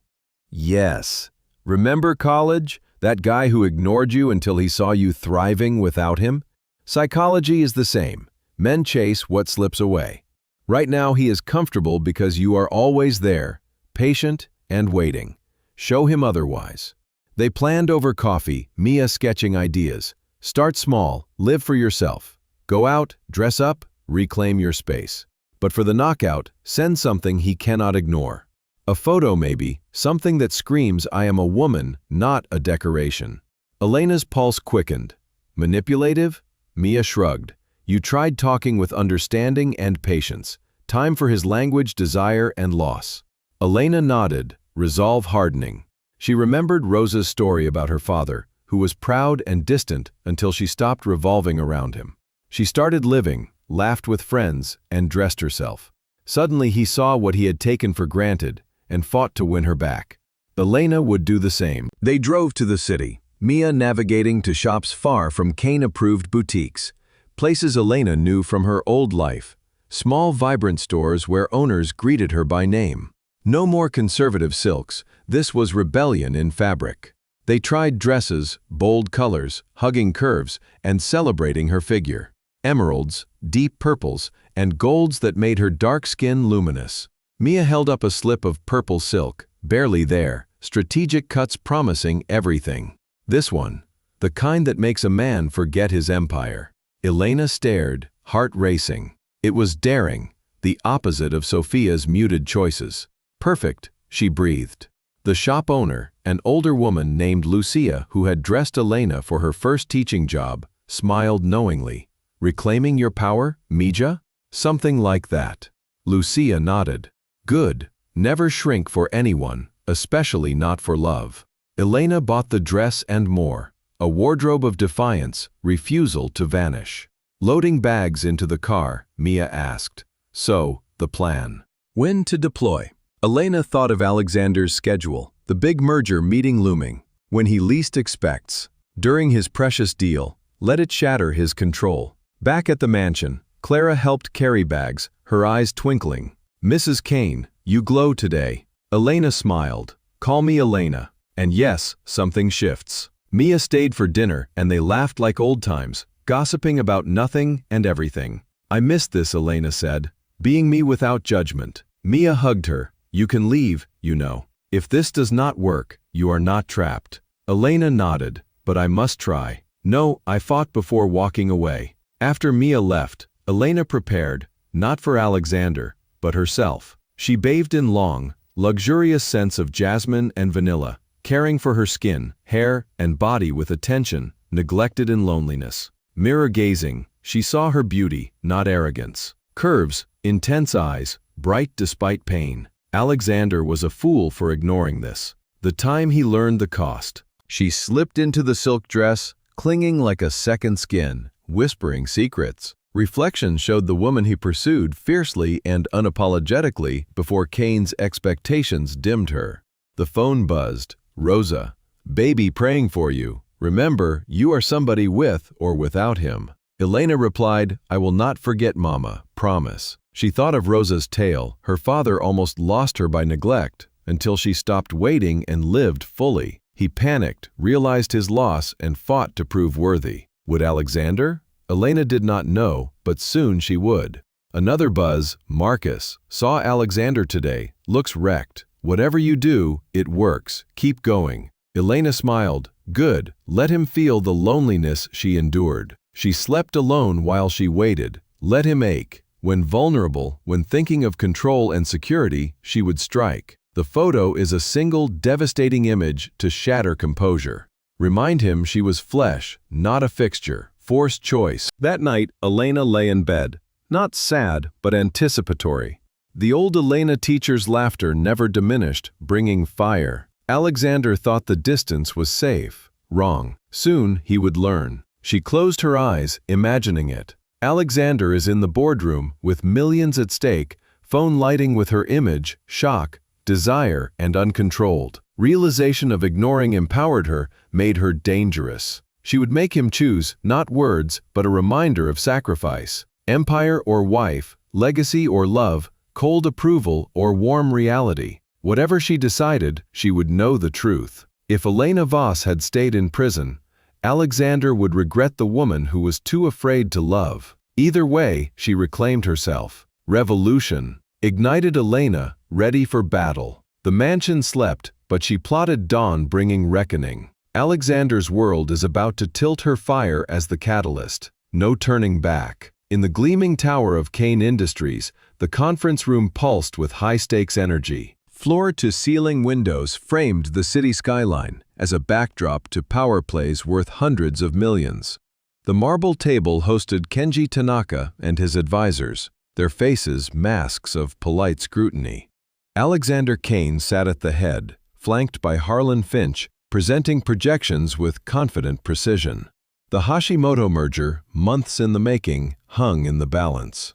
Speaker 1: Yes. Remember college? That guy who ignored you until he saw you thriving without him? Psychology is the same. Men chase what slips away. Right now he is comfortable because you are always there, patient and waiting. Show him otherwise. They planned over coffee, Mia sketching ideas. Start small, live for yourself. Go out, dress up, reclaim your space. But for the knockout, send something he cannot ignore. A photo maybe, something that screams I am a woman, not a decoration. Elena's pulse quickened. Manipulative? Mia shrugged. You tried talking with understanding and patience. Time for his language, desire, and loss. Elena nodded, resolve hardening. She remembered Rosa's story about her father, who was proud and distant until she stopped revolving around him. She started living, laughed with friends, and dressed herself. Suddenly he saw what he had taken for granted and fought to win her back. Elena would do the same. They drove to the city, Mia navigating to shops far from Kane-approved boutiques, places Elena knew from her old life, small vibrant stores where owners greeted her by name. No more conservative silks, this was rebellion in fabric. They tried dresses, bold colors, hugging curves, and celebrating her figure. Emeralds, deep purples, and golds that made her dark skin luminous. Mia held up a slip of purple silk, barely there, strategic cuts promising everything. This one, the kind that makes a man forget his empire. Elena stared, heart racing. It was daring, the opposite of Sophia's muted choices. Perfect, she breathed. The shop owner, an older woman named Lucia who had dressed Elena for her first teaching job, smiled knowingly. Reclaiming your power, Mija? Something like that. Lucia nodded. Good. Never shrink for anyone, especially not for love. Elena bought the dress and more. A wardrobe of defiance, refusal to vanish. Loading bags into the car, Mia asked. So, the plan. When to deploy? Elena thought of Alexander's schedule, the big merger meeting looming. When he least expects. During his precious deal, let it shatter his control. Back at the mansion, Clara helped carry bags, her eyes twinkling. Mrs. Kane, you glow today. Elena smiled. Call me Elena. And yes, something shifts. Mia stayed for dinner and they laughed like old times, gossiping about nothing and everything. I missed this, Elena said. Being me without judgment. Mia hugged her. You can leave, you know. If this does not work, you are not trapped. Elena nodded. But I must try. No, I fought before walking away. After Mia left, Elena prepared, not for Alexander, but herself. She bathed in long, luxurious scents of jasmine and vanilla, caring for her skin, hair, and body with attention, neglected in loneliness. Mirror gazing, she saw her beauty, not arrogance. Curves, intense eyes, bright despite pain. Alexander was a fool for ignoring this. The time he learned the cost. She slipped into the silk dress, clinging like a second skin, whispering secrets. Reflection showed the woman he pursued fiercely and unapologetically before Kane's expectations dimmed her. The phone buzzed. Rosa. Baby praying for you. Remember, you are somebody with or without him. Elena replied, I will not forget, Mama, promise. She thought of Rosa's tale. Her father almost lost her by neglect until she stopped waiting and lived fully. He panicked, realized his loss, and fought to prove worthy. Would Alexander? Elena did not know, but soon she would. Another buzz, Marcus, saw Alexander today, looks wrecked. Whatever you do, it works. Keep going. Elena smiled. Good. Let him feel the loneliness she endured. She slept alone while she waited. Let him ache. When vulnerable, when thinking of control and security, she would strike. The photo is a single, devastating image to shatter composure. Remind him she was flesh, not a fixture. Forced choice. That night, Elena lay in bed. Not sad, but anticipatory. The old Elena teacher's laughter never diminished, bringing fire. Alexander thought the distance was safe. Wrong. Soon, he would learn. She closed her eyes, imagining it. Alexander is in the boardroom, with millions at stake, phone lighting with her image, shock, desire, and uncontrolled. Realization of ignoring empowered her, made her dangerous. She would make him choose, not words, but a reminder of sacrifice. Empire or wife, legacy or love, cold approval or warm reality. Whatever she decided, she would know the truth. If Elena Voss had stayed in prison, Alexander would regret the woman who was too afraid to love. Either way, she reclaimed herself. Revolution ignited Elena, ready for battle. The mansion slept, but she plotted dawn, bringing reckoning. Alexander's world is about to tilt her fire as the catalyst. No turning back. In the gleaming tower of Kane Industries, the conference room pulsed with high-stakes energy. Floor-to-ceiling windows framed the city skyline as a backdrop to power plays worth hundreds of millions. The marble table hosted Kenji Tanaka and his advisors, their faces masks of polite scrutiny. Alexander Kane sat at the head, flanked by Harlan Finch, presenting projections with confident precision. The Hashimoto merger, months in the making, hung in the balance.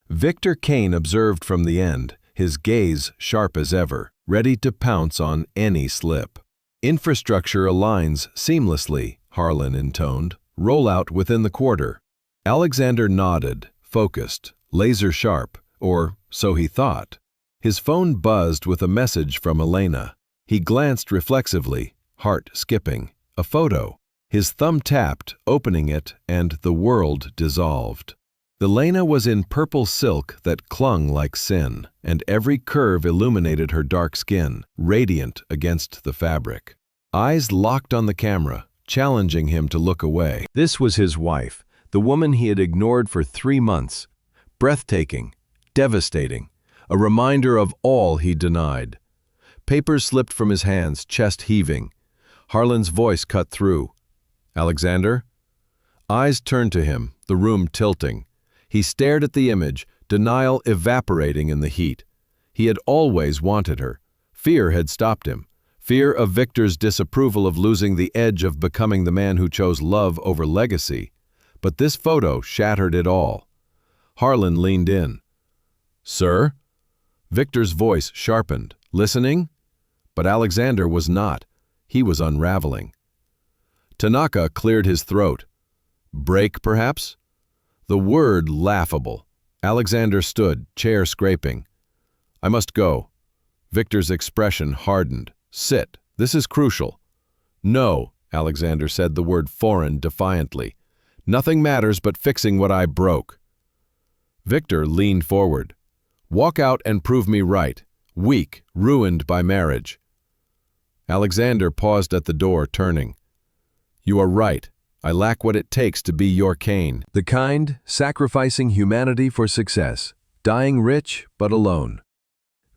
Speaker 1: Victor Kane observed from the end, his gaze sharp as ever, ready to pounce on any slip. Infrastructure aligns seamlessly, Harlan intoned. Roll out within the quarter. Alexander nodded, focused, laser-sharp, or so he thought. His phone buzzed with a message from Elena. He glanced reflexively, heart skipping. A photo. His thumb tapped, opening it, and the world dissolved. Elena was in purple silk that clung like sin, and every curve illuminated her dark skin, radiant against the fabric. Eyes locked on the camera, challenging him to look away. This was his wife, the woman he had ignored for 3 months. Breathtaking, devastating, a reminder of all he denied. Papers slipped from his hands, chest heaving. Harlan's voice cut through. Alexander? Eyes turned to him, the room tilting. He stared at the image, denial evaporating in the heat. He had always wanted her. Fear had stopped him. Fear of Victor's disapproval of losing the edge of becoming the man who chose love over legacy. But this photo shattered it all. Harlan leaned in. Sir? Victor's voice sharpened. Listening? But Alexander was not. He was unraveling. Tanaka cleared his throat. Break, perhaps? The word laughable. Alexander stood, chair scraping. I must go. Victor's expression hardened. Sit. This is crucial. No, Alexander said the word foreign defiantly. Nothing matters but fixing what I broke. Victor leaned forward. Walk out and prove me right. Weak, ruined by marriage. Alexander paused at the door, turning. You are right. I lack what it takes to be your Kane. The kind, sacrificing humanity for success, dying rich but alone.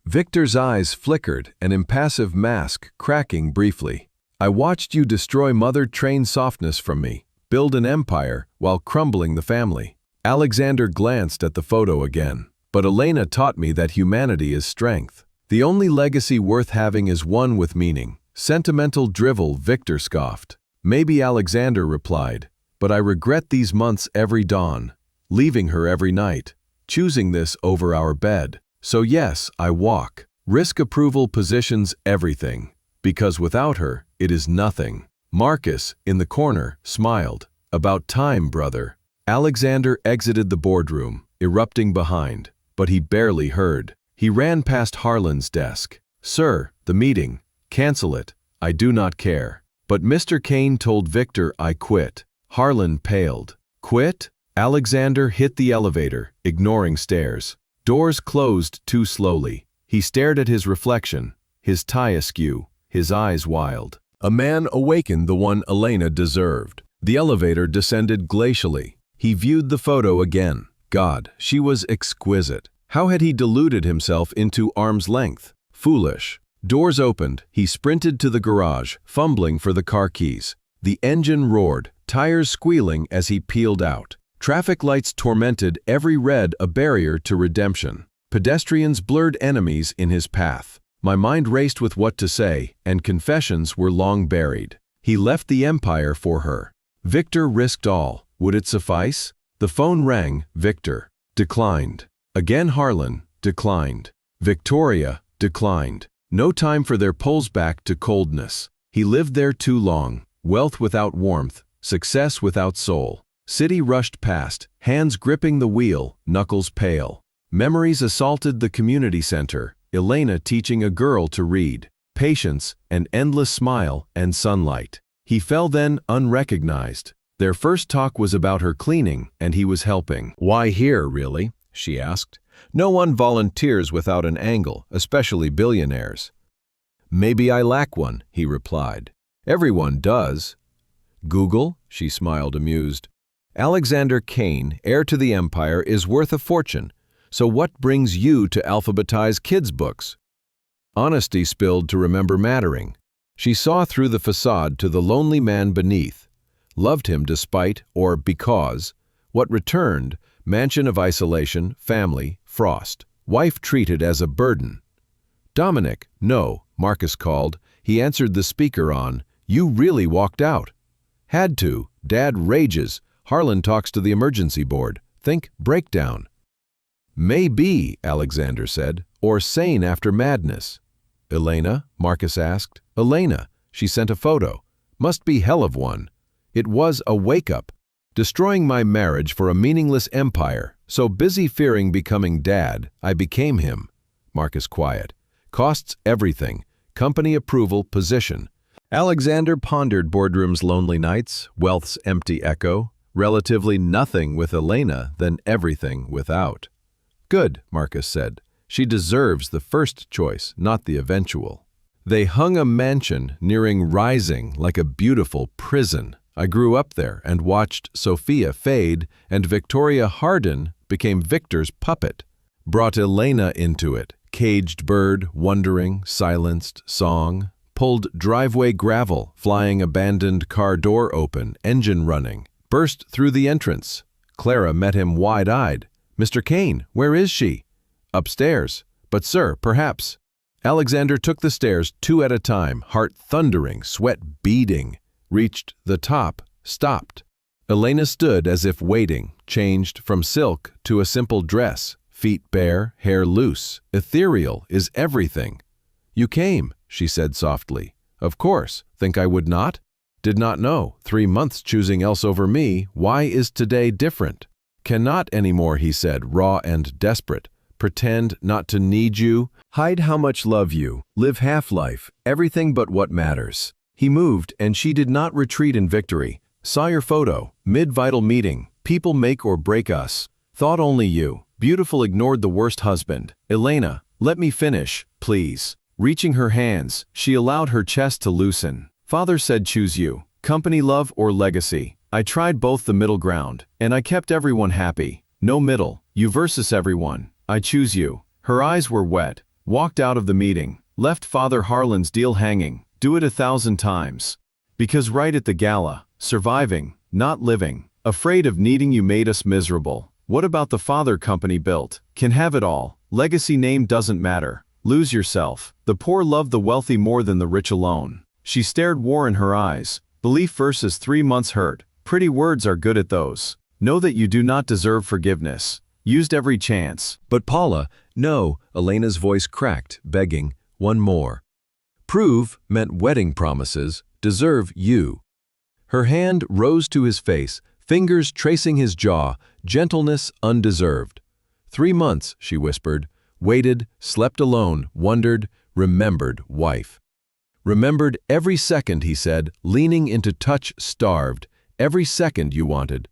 Speaker 1: Victor's eyes flickered, an impassive mask cracking briefly. I watched you destroy mother-trained softness from me, build an empire while crumbling the family. Alexander glanced at the photo again. But Elena taught me that humanity is strength. The only legacy worth having is one with meaning. Sentimental drivel, Victor scoffed. Maybe, Alexander replied, but I regret these months every dawn, leaving her every night, choosing this over our bed. So yes, I walk. Risk approval positions everything, because without her, it is nothing. Marcus, in the corner, smiled. About time, brother. Alexander exited the boardroom, erupting behind, but he barely heard. He ran past Harlan's desk. Sir, the meeting. Cancel it. I do not care. But Mr. Kane told Victor I quit. Harlan paled. Quit? Alexander hit the elevator, ignoring stares. Doors closed too slowly. He stared at his reflection, his tie askew, his eyes wild. A man awakened, the one Elena deserved. The elevator descended glacially. He viewed the photo again. God, she was exquisite. How had he deluded himself into arm's length? Foolish. Doors opened. He sprinted to the garage, fumbling for the car keys. The engine roared, tires squealing as he peeled out. Traffic lights tormented, every red a barrier to redemption. Pedestrians blurred enemies in his path. My mind raced with what to say, and confessions were long buried. He left the empire for her. Victor risked all. Would it suffice? The phone rang. Victor. Declined. Again Harlan. Declined. Victoria. Declined. No time for their pulls back to coldness. He lived there too long. Wealth without warmth. Success without soul. City rushed past, hands gripping the wheel, knuckles pale. Memories assaulted the community center, Elena teaching a girl to read, patience, an endless smile, and sunlight. He fell then unrecognized. Their first talk was about her cleaning, and he was helping. "Why here, really?" she asked. "No one volunteers without an angle, especially billionaires." "Maybe I lack one," he replied. "Everyone does." "Google?" she smiled, amused. "Alexander Kane, heir to the empire, is worth a fortune. So what brings you to alphabetize kids' books?" Honesty spilled to remember mattering. She saw through the facade to the lonely man beneath. Loved him despite, or because. What returned: mansion of isolation, family, frost. Wife treated as a burden. "Dominic, no," Marcus called. He answered the speaker on, "You really walked out." "Had to. Dad rages. Harlan talks to the emergency board. Think breakdown." "Maybe," Alexander said, "or sane after madness." "Elena?" Marcus asked. "Elena." She sent a photo. "Must be hell of one." It was a wake-up. "Destroying my marriage for a meaningless empire. So busy fearing becoming dad, I became him." Marcus quiet. "Costs everything. Company approval, position." Alexander pondered boardroom's lonely nights, wealth's empty echo, relatively nothing with Elena, then everything without. "Good," Marcus said. "She deserves the first choice, not the eventual." They hung a mansion nearing rising like a beautiful prison. I grew up there and watched Sophia fade, and Victoria Harden became Victor's puppet. Brought Elena into it, caged bird, wondering, silenced, song. Pulled driveway gravel, flying abandoned car door open, engine running. Burst through the entrance. Clara met him wide-eyed. "Mr. Kane, where is she?" "Upstairs." "But sir, perhaps." Alexander took the stairs 2 at a time, heart thundering, sweat beading. Reached the top, stopped. Elena stood as if waiting, changed from silk to a simple dress, feet bare, hair loose. Ethereal is everything. "You came," she said softly. "Of course. Think I would not?" "Did not know. 3 months choosing else over me. Why is today different?" "Cannot anymore," he said, raw and desperate. "Pretend not to need you. Hide how much love you. Live half-life. Everything but what matters." He moved, and she did not retreat in victory. "Saw your photo. Mid-vital meeting. People make or break us. Thought only you. Beautiful ignored the worst husband. Elena, let me finish, please." Reaching her hands, she allowed her chest to loosen. "Father said choose you. Company love or legacy. I tried both the middle ground, and I kept everyone happy. No middle. You versus everyone. I choose you." Her eyes were wet. Walked out of the meeting. Left Father Harlan's deal hanging. Do it 1,000 times. Because right at the gala, surviving, not living. Afraid of needing you made us miserable. What about the father company built? Can have it all. Legacy name doesn't matter. Lose yourself. The poor love the wealthy more than the rich alone. She stared war in her eyes. Belief versus 3 months hurt. Pretty words are good at those. Know that you do not deserve forgiveness. Used every chance. "But Paula," "No," Elena's voice cracked, begging, "one more." Prove meant wedding promises, deserve you. Her hand rose to his face, fingers tracing his jaw, gentleness undeserved. 3 months, she whispered, waited, slept alone, wondered, remembered wife. "Remembered every second," he said, leaning into touch starved, "every second you wanted.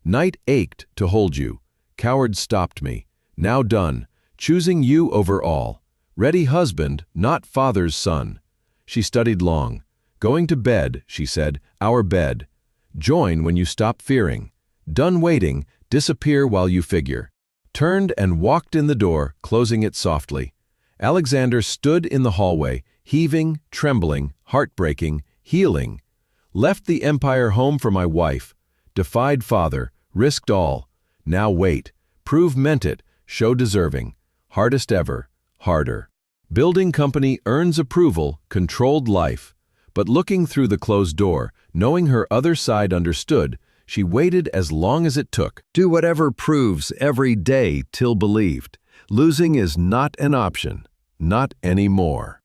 Speaker 1: Night ached to hold you. Coward stopped me. Now done, choosing you over all. Ready husband, not father's son." She studied long. "Going to bed," she said, "our bed. Join when you stop fearing. Done waiting, disappear while you figure." Turned and walked in the door, closing it softly. Alexander stood in the hallway, heaving, trembling, heartbreaking, healing. "Left the empire home for my wife. Defied father, risked all. Now wait. Prove meant it, show deserving. Hardest ever, harder. Building company earns approval, controlled life." But looking through the closed door, knowing her other side understood, she waited as long as it took. Do whatever proves every day till believed. Losing is not an option, not anymore.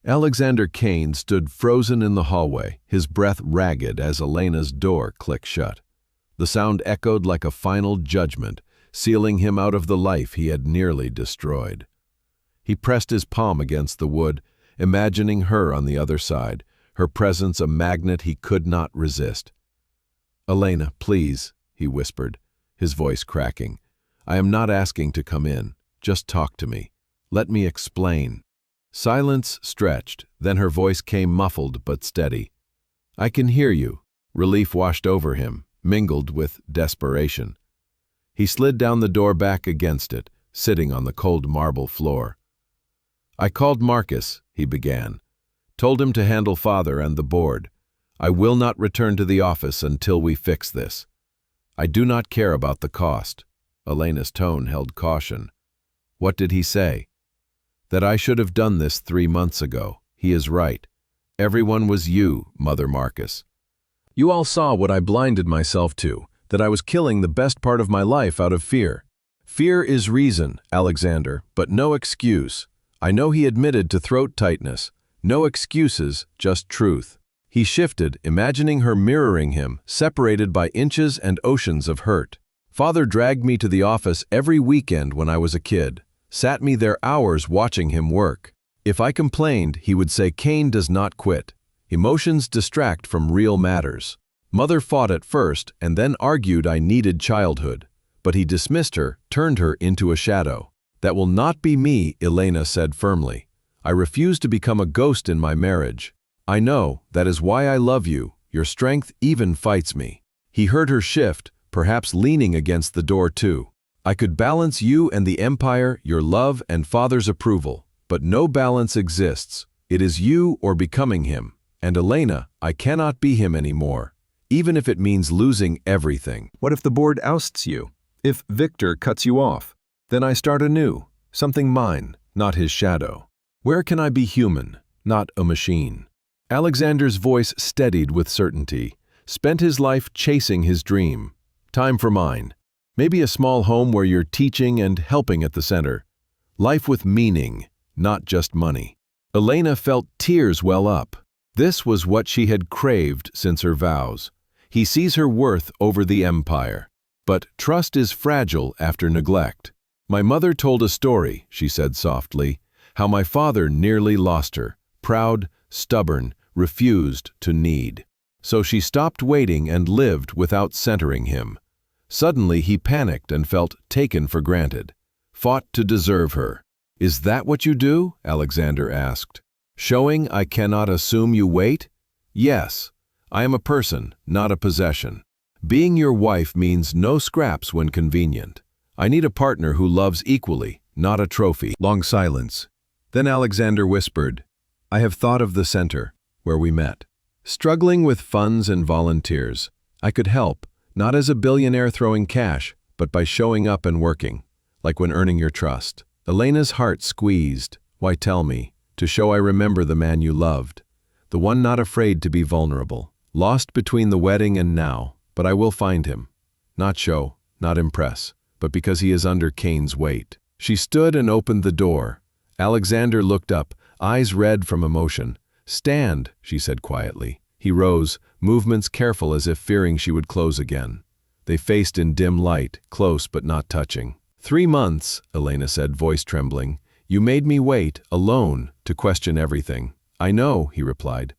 Speaker 1: Alexander Kane stood frozen in the hallway, his breath ragged as Elena's door clicked shut. The sound echoed like a final judgment, sealing him out of the life he had nearly destroyed. He pressed his palm against the wood, imagining her on the other side, her presence a magnet he could not resist. "Elena, please," he whispered, his voice cracking. "I am not asking to come in. Just talk to me. Let me explain." Silence stretched, then her voice came muffled but steady. "I can hear you." Relief washed over him, mingled with desperation. He slid down the door back against it, sitting on the cold marble floor. "I called Marcus," he began. "Told him to handle Father and the board. I will not return to the office until we fix this. I do not care about the cost." Elena's tone held caution. "What did he say?" "That I should have done this 3 months ago. He is right. Everyone was you, Mother Marcus. You all saw what I blinded myself to, that I was killing the best part of my life out of fear. Fear is reason, Alexander, but no excuse. I know he admitted to throat tightness. No excuses, just truth." He shifted, imagining her mirroring him, separated by inches and oceans of hurt. "Father dragged me to the office every weekend when I was a kid, sat me there hours watching him work. If I complained, he would say Kane does not quit. Emotions distract from real matters. Mother fought at first and then argued I needed childhood. But he dismissed her, turned her into a shadow. That will not be me," Elena said firmly. "I refuse to become a ghost in my marriage. I know, that is why I love you. Your strength even fights me." He heard her shift, perhaps leaning against the door too. "I could balance you and the empire, your love and Father's approval. But no balance exists. It is you or becoming him. And Elena, I cannot be him anymore, even if it means losing everything."
Speaker 2: What if the board ousts you? If Victor cuts you off?
Speaker 1: "Then I start anew, something mine, not his shadow. Where can I be human, not a machine?" Alexander's voice steadied with certainty, spent his life chasing his dream. "Time for mine. Maybe a small home where you're teaching and helping at the center. Life with meaning, not just money." Elena felt tears well up. This was what she had craved since her vows. He sees her worth over the empire. But trust is fragile after neglect. "My mother told a story," she said softly, "how my father nearly lost her. Proud, stubborn, refused to need. So she stopped waiting and lived without centering him. Suddenly he panicked and felt taken for granted. Fought to deserve her. Is that what you do?" Alexander asked. "Showing I cannot assume you wait?" "Yes. I am a person, not a possession. Being your wife means no scraps when convenient. I need a partner who loves equally, not a trophy." Long silence. Then Alexander whispered, "I have thought of the center, where we met. Struggling with funds and volunteers. I could help, not as a billionaire throwing cash, but by showing up and working, like when earning your trust." Elena's heart squeezed. "Why tell me? To show I remember the man you loved. The one not afraid to be vulnerable. Lost between the wedding and now, but I will find him. Not show, not impress, but because he is under Kane's weight." She stood and opened the door. Alexander looked up, eyes red from emotion. "Stand," she said quietly. He rose, movements careful as if fearing she would close again. They faced in dim light, close but not touching. 3 months, Elena said, voice trembling. "You made me wait, alone, to question everything." "I know," he replied.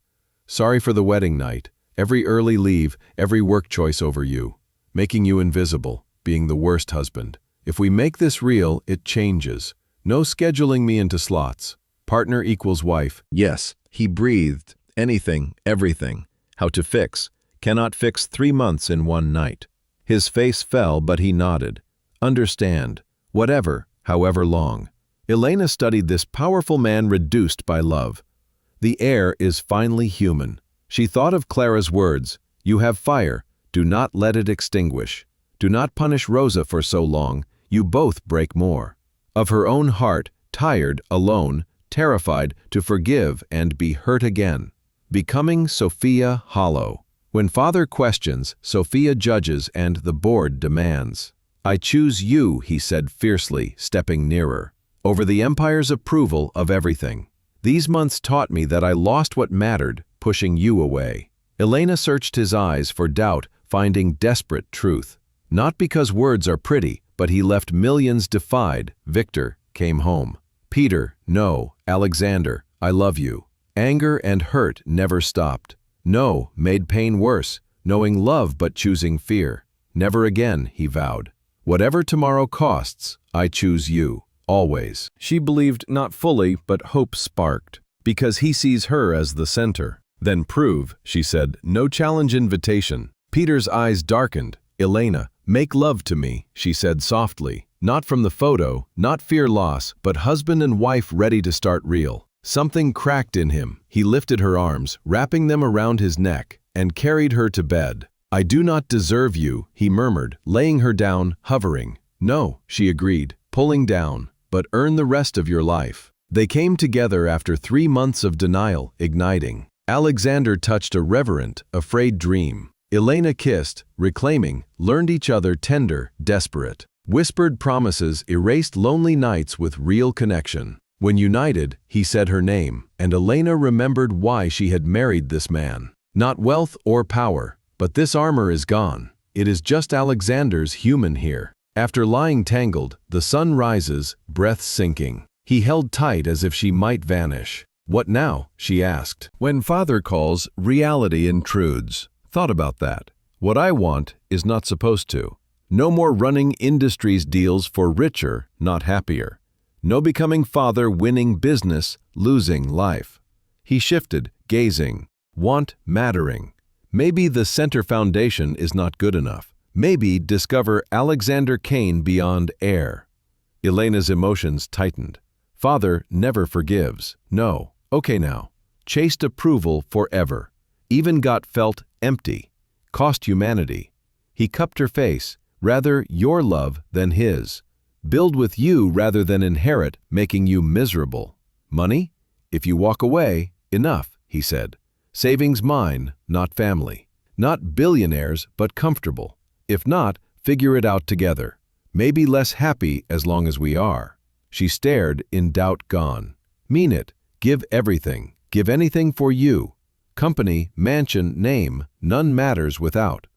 Speaker 1: "Sorry for the wedding night, every early leave, every work choice over you. Making you invisible, being the worst husband. If we make this real, it changes. No scheduling me into slots. Partner equals wife."
Speaker 2: Yes, he breathed. Anything, everything. How to fix. Cannot fix 3 months in one night. His face fell, but he nodded. Understand. Whatever, however long. Elena studied this powerful man reduced by love. The air is finally human. She thought of Clara's words, "You have fire. Do not let it extinguish. Do not punish Rosa for so long. You both break more." Of her own heart, tired, alone, terrified to forgive and be hurt again. Becoming Sophia hollow. When Father questions, Sophia judges and the board demands. "I choose you," he said fiercely, stepping nearer, "over the empire's approval of everything. These months taught me that I lost what mattered, pushing you away." Elena searched his eyes for doubt, finding desperate truth.
Speaker 1: Not because words are pretty, but he left millions defied. Victor came home. Peter, no. Alexander, I love you. Anger and hurt never stopped. No, made pain worse, knowing love but choosing fear. Never again, he vowed. Whatever tomorrow costs, I choose you, always. She believed not fully, but hope sparked, because he sees her as the center. Then prove, she said, no challenge invitation. Peter's eyes darkened. Elena, make love to me, she said softly. Not from the photo, not fear loss, but husband and wife ready to start real. Something cracked in him. He lifted her arms, wrapping them around his neck, and carried her to bed. I do not deserve you, he murmured, laying her down, hovering. No, she agreed, pulling down, but earn the rest of your life. They came together after 3 months of denial, igniting. Alexander touched a reverent, afraid dream. Elena kissed, reclaiming, learned each other tender, desperate. Whispered promises erased lonely nights with real connection. When united, he said her name, and Elena remembered why she had married this man. Not wealth or power, but this armor is gone. It is just Alexander's human here. After lying tangled, the sun rises, breath sinking. He held tight as if she might vanish. What now? She asked. When father calls, reality intrudes. Thought about that. What I want is not supposed to. No more running industries deals for richer, not happier. No becoming father winning business, losing life. He shifted, gazing. Want mattering. Maybe the center foundation is not good enough. Maybe discover Alexander Kane beyond air. Elena's emotions tightened. Father never forgives. No. Okay now. Chased approval forever. Even got felt empty. Cost humanity. He cupped her face. Rather your love than his. Build with you rather than inherit, making you miserable. Money? If you walk away, enough, he said. Savings mine, not family. Not billionaires, but comfortable. If not, figure it out together. Maybe less happy as long as we are. She stared, in doubt gone. Mean it. Give everything. Give anything for you. Company, mansion, name, none matters without.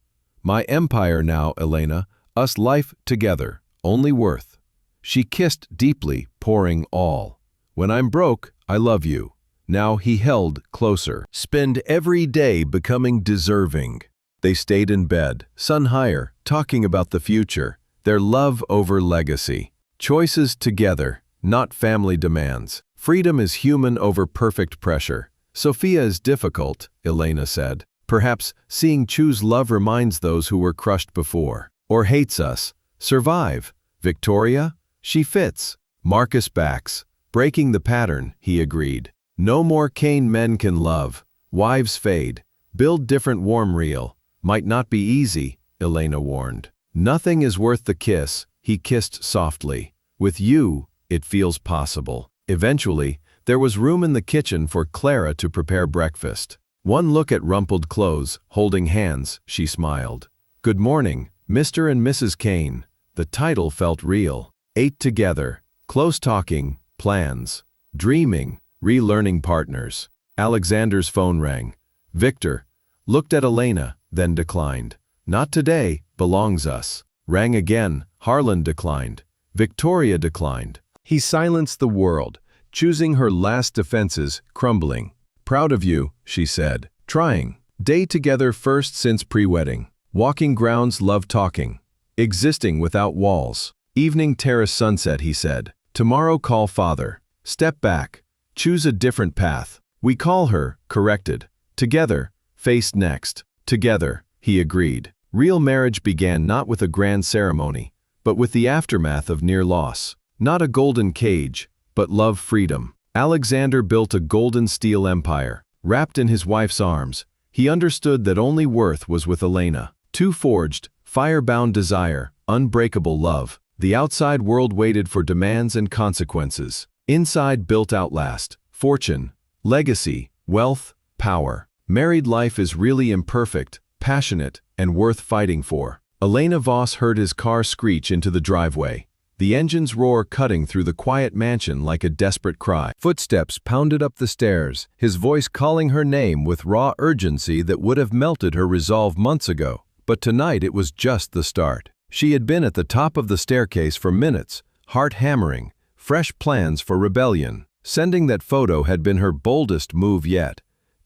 Speaker 1: My empire now, Elena, us life together, only worth. She kissed deeply, pouring all. When I'm broke, I love you. Now he held closer. Spend every day becoming deserving. They stayed in bed, sun higher, talking about the future, their love over legacy. Choices together, not family demands. Freedom is human over perfect pressure. Sophia is difficult, Elena said. Perhaps seeing choose love reminds those who were crushed before. Or hates us. Survive. Victoria? She fits. Marcus backs. Breaking the pattern, he agreed. No more Kane men can love. Wives fade. Build different warm real. Might not be easy, Elena warned. Nothing is worth the kiss, he kissed softly. With you, it feels possible. Eventually, there was room in the kitchen for Clara to prepare breakfast. One look at rumpled clothes, holding hands, she smiled. Good morning, Mr. and Mrs. Kane. The title felt real. Ate together, close talking, plans, dreaming, relearning partners. Alexander's phone rang. Victor looked at Elena, then declined. Not today, belongs us. Rang again, Harlan declined. Victoria declined. He silenced the world, choosing her last defenses, crumbling. Proud of you, she said. Trying. Day together first since pre-wedding. Walking grounds love talking. Existing without walls. Evening terrace sunset, he said. Tomorrow call father. Step back. Choose a different path. We call her, corrected. Together, face next. Together, he agreed. Real marriage began not with a grand ceremony, but with the aftermath of near loss. Not a golden cage, but love freedom. Alexander built a golden steel empire. Wrapped in his wife's arms, he understood that only worth was with Elena. Two forged, fire-bound desire, unbreakable love. The outside world waited for demands and consequences. Inside built outlast, fortune, legacy, wealth, power. Married life is really imperfect, passionate, and worth fighting for. Elena Voss heard his car screech into the driveway. The engine's roar cutting through the quiet mansion like a desperate cry. Footsteps pounded up the stairs, his voice calling her name with raw urgency that would have melted her resolve months ago. But tonight it was just the start. She had been at the top of the staircase for minutes, heart hammering, fresh plans for rebellion. Sending that photo had been her boldest move yet,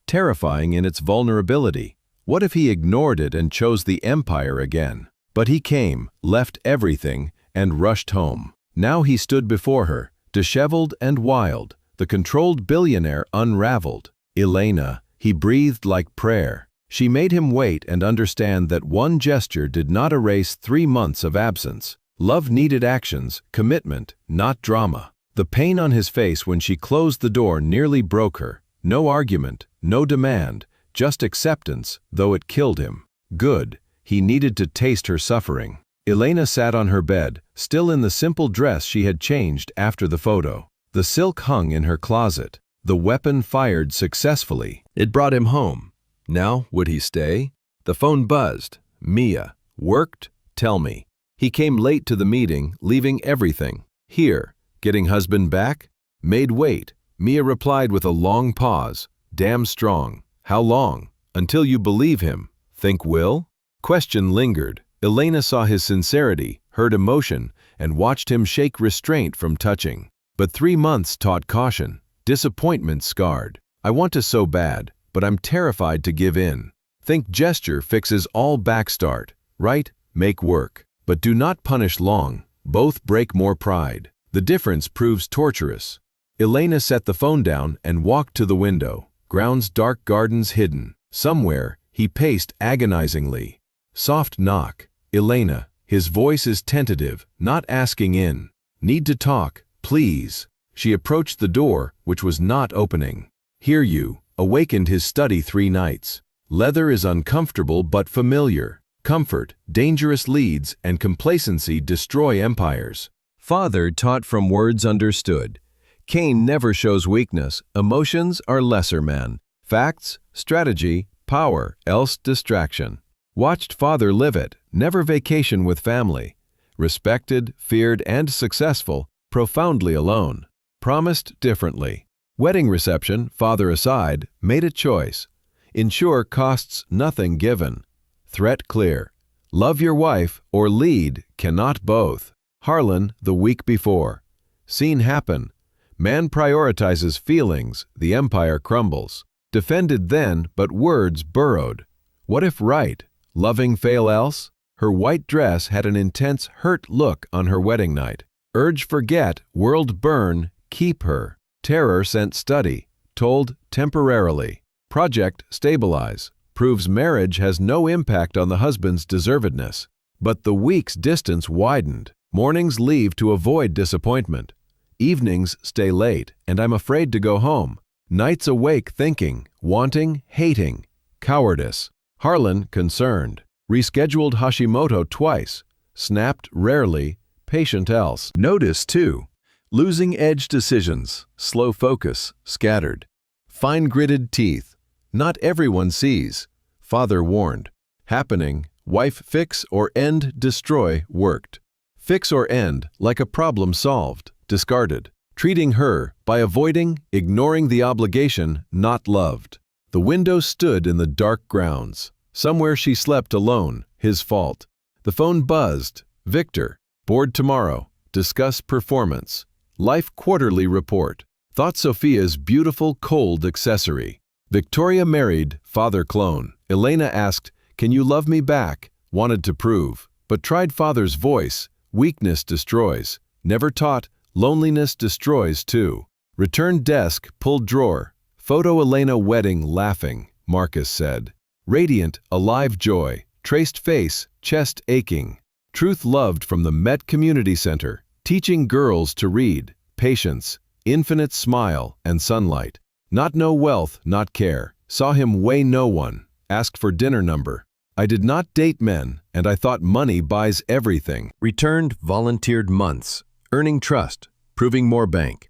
Speaker 1: terrifying in its vulnerability. What if he ignored it and chose the empire again? But he came, left everything, and rushed home. Now he stood before her, disheveled and wild, the controlled billionaire unraveled. Elena, he breathed like prayer. She made him wait and understand that one gesture did not erase 3 months of absence. Love needed actions, commitment, not drama. The pain on his face when she closed the door nearly broke her. No argument, no demand, just acceptance, though it killed him. Good, he needed to taste her suffering. Elena sat on her bed, still in the simple dress she had changed after the photo. The silk hung in her closet. The weapon fired successfully. It brought him home. Now, would he stay? The phone buzzed. Mia. Worked? Tell me. He came late to the meeting, leaving everything. Here. Getting husband back? Made wait. Mia replied with a long pause. Damn strong. How long? Until you believe him. Think will? Question lingered. Elena saw his sincerity, heard emotion, and watched him shake restraint from touching. But 3 months taught caution. Disappointment scarred. I want to so bad, but I'm terrified to give in. Think gesture fixes all backstart. Right? Make work. But do not punish long. Both break more pride. The difference proves torturous. Elena set the phone down and walked to the window. Ground's dark gardens hidden. Somewhere, he paced agonizingly. Soft knock. Elena. His voice is tentative, not asking in. Need to talk, please. She approached the door, which was not opening. Hear you. Awakened his study 3 nights. Leather is uncomfortable but familiar. Comfort, dangerous leads, and complacency destroy empires. Father taught from words understood. Kane never shows weakness. Emotions are lesser man. Facts, strategy, power, else distraction. Watched father live it, never vacation with family. Respected, feared, and successful, profoundly alone. Promised differently. Wedding reception, father aside, made a choice. Ensure costs nothing given. Threat clear. Love your wife or lead, cannot both. Harlan, the week before. Scene happen. Man prioritizes feelings, the empire crumbles. Defended then, but words burrowed. What if right? Loving fail else? Her white dress had an intense hurt look on her wedding night. Urge forget, world burn, keep her. Terror sent study, told temporarily. Project stabilize. Proves marriage has no impact on the husband's deservedness. But the week's distance widened. Mornings leave to avoid disappointment. Evenings stay late, and I'm afraid to go home. Nights awake thinking, wanting, hating. Cowardice. Harlan concerned. Rescheduled Hashimoto twice. Snapped rarely, patient else. Notice too. Losing edge decisions, slow focus, scattered. Fine-gritted teeth. Not everyone sees. Father warned. Happening, wife fix or end destroy worked. Fix or end, like a problem solved, discarded. Treating her, by avoiding, ignoring the obligation, not loved. The window stood in the dark grounds. Somewhere she slept alone, his fault. The phone buzzed. Victor. Board tomorrow. Discuss performance. Life quarterly report. Thought Sophia's beautiful cold accessory. Victoria married, father clone. Elena asked, can you love me back? Wanted to prove, but tried father's voice. Weakness destroys. Never taught, loneliness destroys too. Returned desk, pulled drawer. Photo Elena wedding laughing, Marcus said. Radiant, alive joy. Traced face, chest aching. Truth loved from the Met Community Center. Teaching girls to read. Patience, infinite smile and sunlight. Not no wealth, not care. Saw him weigh no one. Asked for dinner number. I did not date men, and I thought money buys everything. Returned, volunteered months. Earning trust, proving more bank.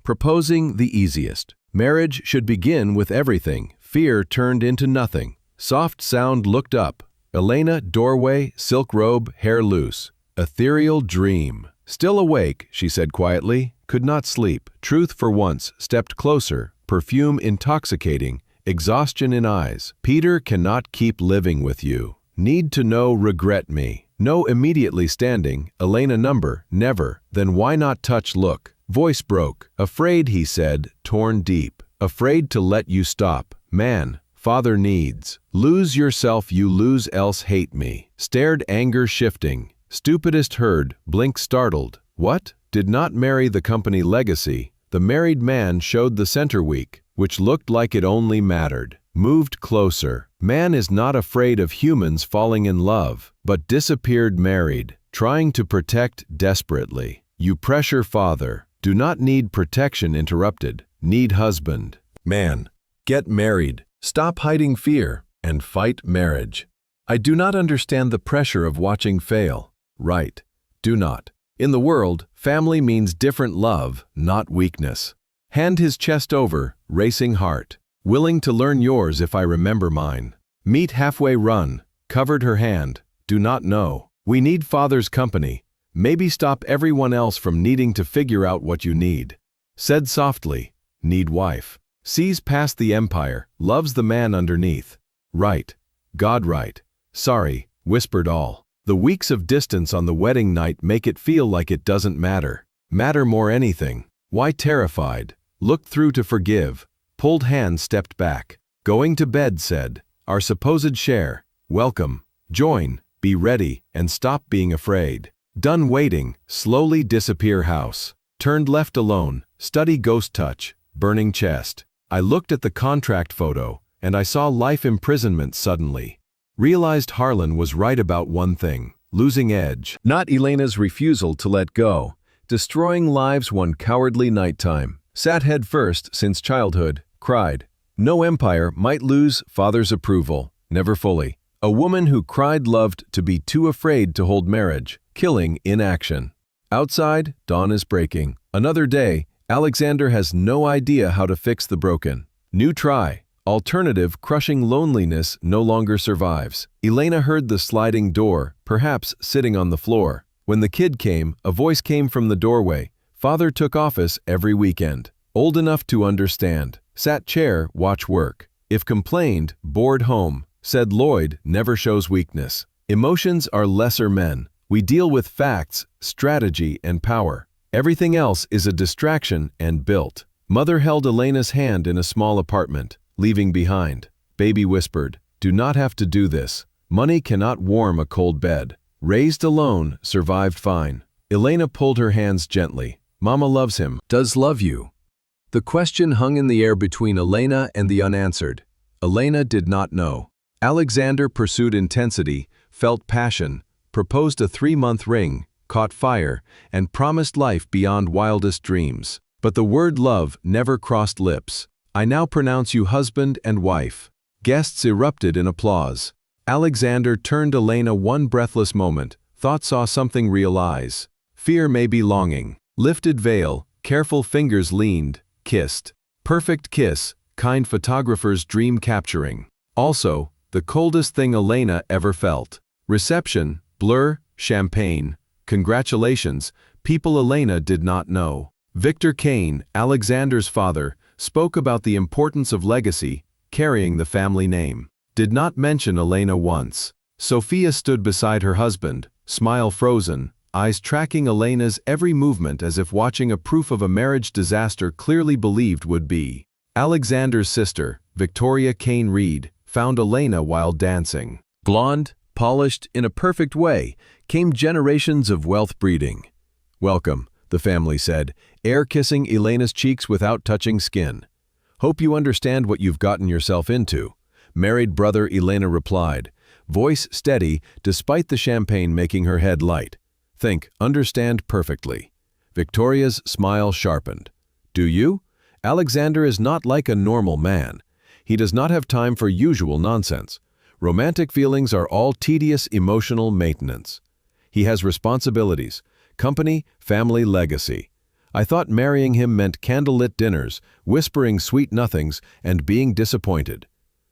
Speaker 1: Proposing the easiest. Marriage should begin with everything. Fear turned into nothing. Soft sound looked up. Elena, doorway, silk robe, hair loose. Ethereal dream. Still awake, she said quietly. Could not sleep. Truth for once stepped closer. Perfume intoxicating. Exhaustion in eyes. Peter cannot keep living with you. Need to know, regret me. No immediately standing, Elena number, never, then why not touch look. Voice broke, afraid he said, torn deep. Afraid to let you stop, man, father needs. Lose yourself you lose else hate me. Stared anger shifting, stupidest heard, blink startled. What? Did not marry the company legacy. The married man showed the center weak, which looked like it only mattered. Moved closer. Man is not afraid of humans falling in love, but disappeared married, trying to protect desperately. You pressure father. Do not need protection interrupted. Need husband. Man, get married. Stop hiding fear and fight marriage. I do not understand the pressure of watching fail. Right. Do not. In the world, family means different love, not weakness. Hand his chest over, racing heart. Willing to learn yours if I remember mine. Meet halfway run. Covered her hand. Do not know. We need father's company. Maybe stop everyone else from needing to figure out what you need. Said softly. Need wife. Sees past the empire. Loves the man underneath. Right. God right. Sorry. Whispered all. The weeks of distance on the wedding night make it feel like it doesn't matter. Matter more anything. Why terrified? Looked through to forgive. Pulled hand stepped back. Going to bed said. Our supposed share. Welcome. Join. Be ready and stop being afraid. Done waiting. Slowly disappear house. Turned left alone. Study ghost touch. Burning chest. I looked at the contract photo and I saw life imprisonment suddenly. Realized Harlan was right about one thing. Losing edge. Not Elena's refusal to let go. Destroying lives one cowardly nighttime. Sat head first since childhood. Cried. No empire might lose father's approval. Never fully. A woman who cried loved to be too afraid to hold marriage. Killing in action. Outside, dawn is breaking. Another day, Alexander has no idea how to fix the broken. New try. Alternative crushing loneliness no longer survives. Elena heard the sliding door, perhaps sitting on the floor. When the kid came, a voice came from the doorway. Father took office every weekend. Old enough to understand. Sat chair, watch work. If complained, bored home. Said Lloyd, never shows weakness. Emotions are lesser men. We deal with facts, strategy, and power. Everything else is a distraction and built. Mother held Elena's hand in a small apartment, leaving behind. Baby whispered, do not have to do this. Money cannot warm a cold bed. Raised alone, survived fine. Elena pulled her hands gently. Mama loves him. Does love you. The question hung in the air between Elena and the unanswered. Elena did not know. Alexander pursued intensity, felt passion, proposed a 3-month ring, caught fire, and promised life beyond wildest dreams. But the word love never crossed lips. I now pronounce you husband and wife. Guests erupted in applause. Alexander turned Elena one breathless moment, thought saw something realize. Fear may be longing. Lifted veil, careful fingers leaned, kissed. Perfect kiss, kind photographer's dream capturing. Also, the coldest thing Elena ever felt. Reception, blur, champagne. Congratulations, people Elena did not know. Victor Kane, Alexander's father, spoke about the importance of legacy, carrying the family name. Did not mention Elena once. Sophia stood beside her husband, smile frozen, eyes tracking Elena's every movement as if watching a proof of a marriage disaster clearly believed would be. Alexander's sister, Victoria Kane Reed, found Elena while dancing. Blonde, polished in a perfect way, came generations of wealth breeding. Welcome, the family said, air kissing Elena's cheeks without touching skin. Hope you understand what you've gotten yourself into. Married brother Elena replied, voice steady despite the champagne making her head light. Think, understand perfectly. Victoria's smile sharpened. Do you? Alexander is not like a normal man. He does not have time for usual nonsense. Romantic feelings are all tedious emotional maintenance. He has responsibilities, company, family, legacy. I thought marrying him meant candlelit dinners, whispering sweet nothings, and being disappointed.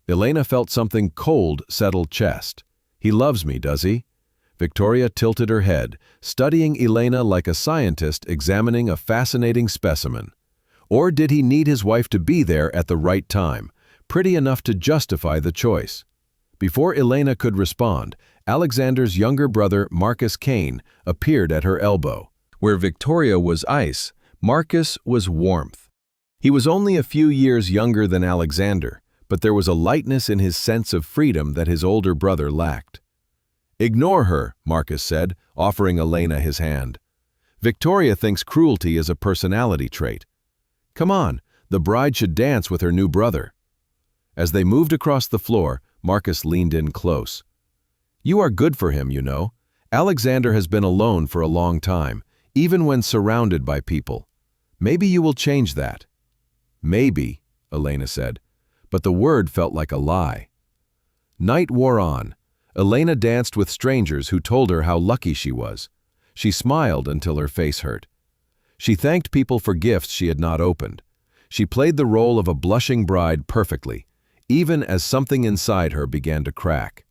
Speaker 1: Elena felt something cold settle chest. He loves me, does he? Victoria tilted her head, studying Elena like a scientist examining a fascinating specimen. Or did he need his wife to be there at the right time, pretty enough to justify the choice? Before Elena could respond, Alexander's younger brother, Marcus Kane, appeared at her elbow. Where Victoria was ice, Marcus was warmth. He was only a few years younger than Alexander, but there was a lightness in his sense of freedom that his older brother lacked. "Ignore her," Marcus said, offering Elena his hand. "Victoria thinks cruelty is a personality trait. Come on, the bride should dance with her new brother." As they moved across the floor, Marcus leaned in close. "You are good for him, you know. Alexander has been alone for a long time, even when surrounded by people. Maybe you will change that." "Maybe," Elena said, but the word felt like a lie. Night wore on. Elena danced with strangers who told her how lucky she was. She smiled until her face hurt. She thanked people for gifts she had not opened. She played the role of a blushing bride perfectly, even as something inside her began to crack.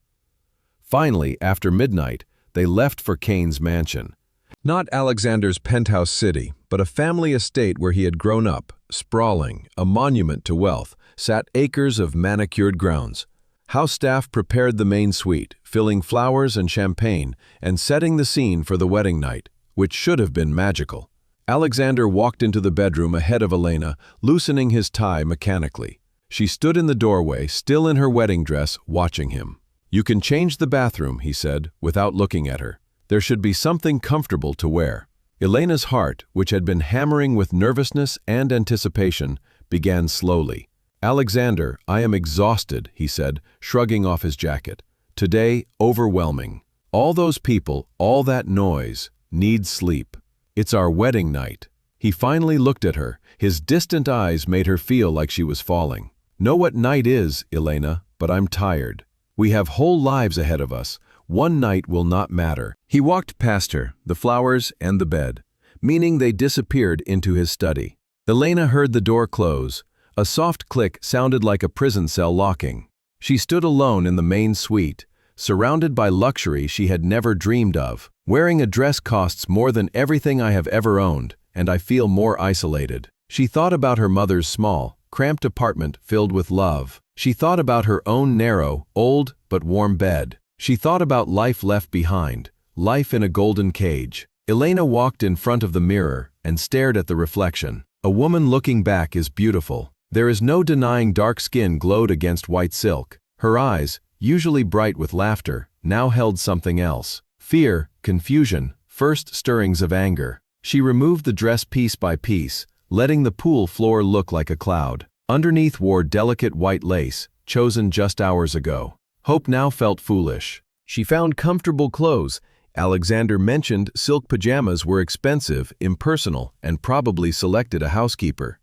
Speaker 1: Finally, after midnight, they left for Kane's mansion. Not Alexander's penthouse city, but a family estate where he had grown up, sprawling, a monument to wealth, sat acres of manicured grounds. House staff prepared the main suite, filling flowers and champagne, and setting the scene for the wedding night, which should have been magical. Alexander walked into the bedroom ahead of Elena, loosening his tie mechanically. She stood in the doorway, still in her wedding dress, watching him. "You can change the bathroom," he said, without looking at her. "There should be something comfortable to wear." Elena's heart, which had been hammering with nervousness and anticipation, began slowly. "Alexander, I am exhausted," he said, shrugging off his jacket. "Today, overwhelming. All those people, all that noise, need sleep. It's our wedding night." He finally looked at her. His distant eyes made her feel like she was falling. "Know what night is, Elena, but I'm tired. We have whole lives ahead of us. One night will not matter." He walked past her, the flowers and the bed, meaning they disappeared into his study. Elena heard the door close. A soft click sounded like a prison cell locking. She stood alone in the main suite, surrounded by luxury she had never dreamed of. "Wearing a dress costs more than everything I have ever owned, and I feel more isolated." She thought about her mother's small, cramped apartment filled with love. She thought about her own narrow, old, but warm bed. She thought about life left behind, life in a golden cage. Elena walked in front of the mirror and stared at the reflection. A woman looking back is beautiful. There is no denying dark skin glowed against white silk. Her eyes, usually bright with laughter, now held something else. Fear, confusion, first stirrings of anger. She removed the dress piece by piece, letting the pool floor look like a cloud. Underneath wore delicate white lace, chosen just hours ago. Hope now felt foolish. She found comfortable clothes. Alexander mentioned silk pajamas were expensive, impersonal, and probably selected a housekeeper.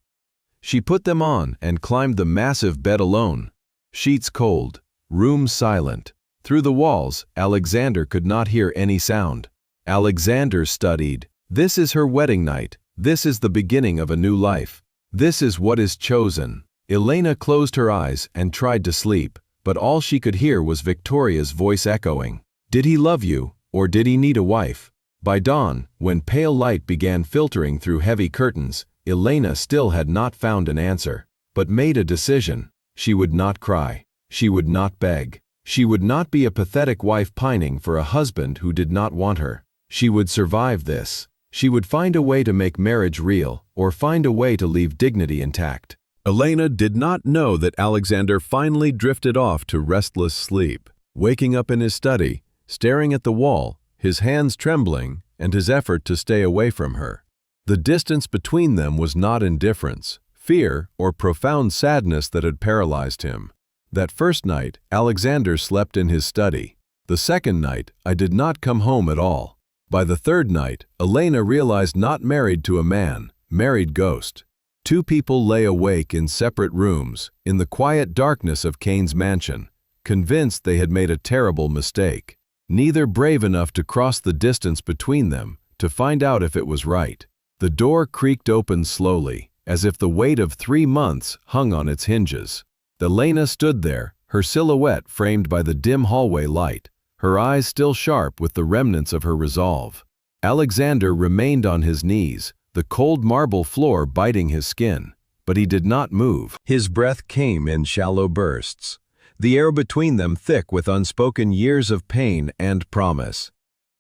Speaker 1: She put them on and climbed the massive bed alone. Sheets cold, room silent. Through the walls, Alexander could not hear any sound. Alexander studied. This is her wedding night. This is the beginning of a new life. This is what is chosen. Elena closed her eyes and tried to sleep, but all she could hear was Victoria's voice echoing. Did he love you, or did he need a wife? By dawn, when pale light began filtering through heavy curtains, Elena still had not found an answer, but made a decision. She would not cry. She would not beg. She would not be a pathetic wife pining for a husband who did not want her. She would survive this. She would find a way to make marriage real, or find a way to leave dignity intact. Elena did not know that Alexander finally drifted off to restless sleep, waking up in his study, staring at the wall, his hands trembling, and his effort to stay away from her. The distance between them was not indifference, fear, or profound sadness that had paralyzed him. That first night, Alexander slept in his study. The second night, I did not come home at all. By the third night, Elena realized not married to a man, married ghost. Two people lay awake in separate rooms, in the quiet darkness of Kane's mansion, convinced they had made a terrible mistake. Neither brave enough to cross the distance between them, to find out if it was right. The door creaked open slowly, as if the weight of 3 months hung on its hinges. Elena stood there, her silhouette framed by the dim hallway light, her eyes still sharp with the remnants of her resolve. Alexander remained on his knees, the cold marble floor biting his skin, but he did not move. His breath came in shallow bursts.
Speaker 2: the air between them thick with unspoken years of pain and promise.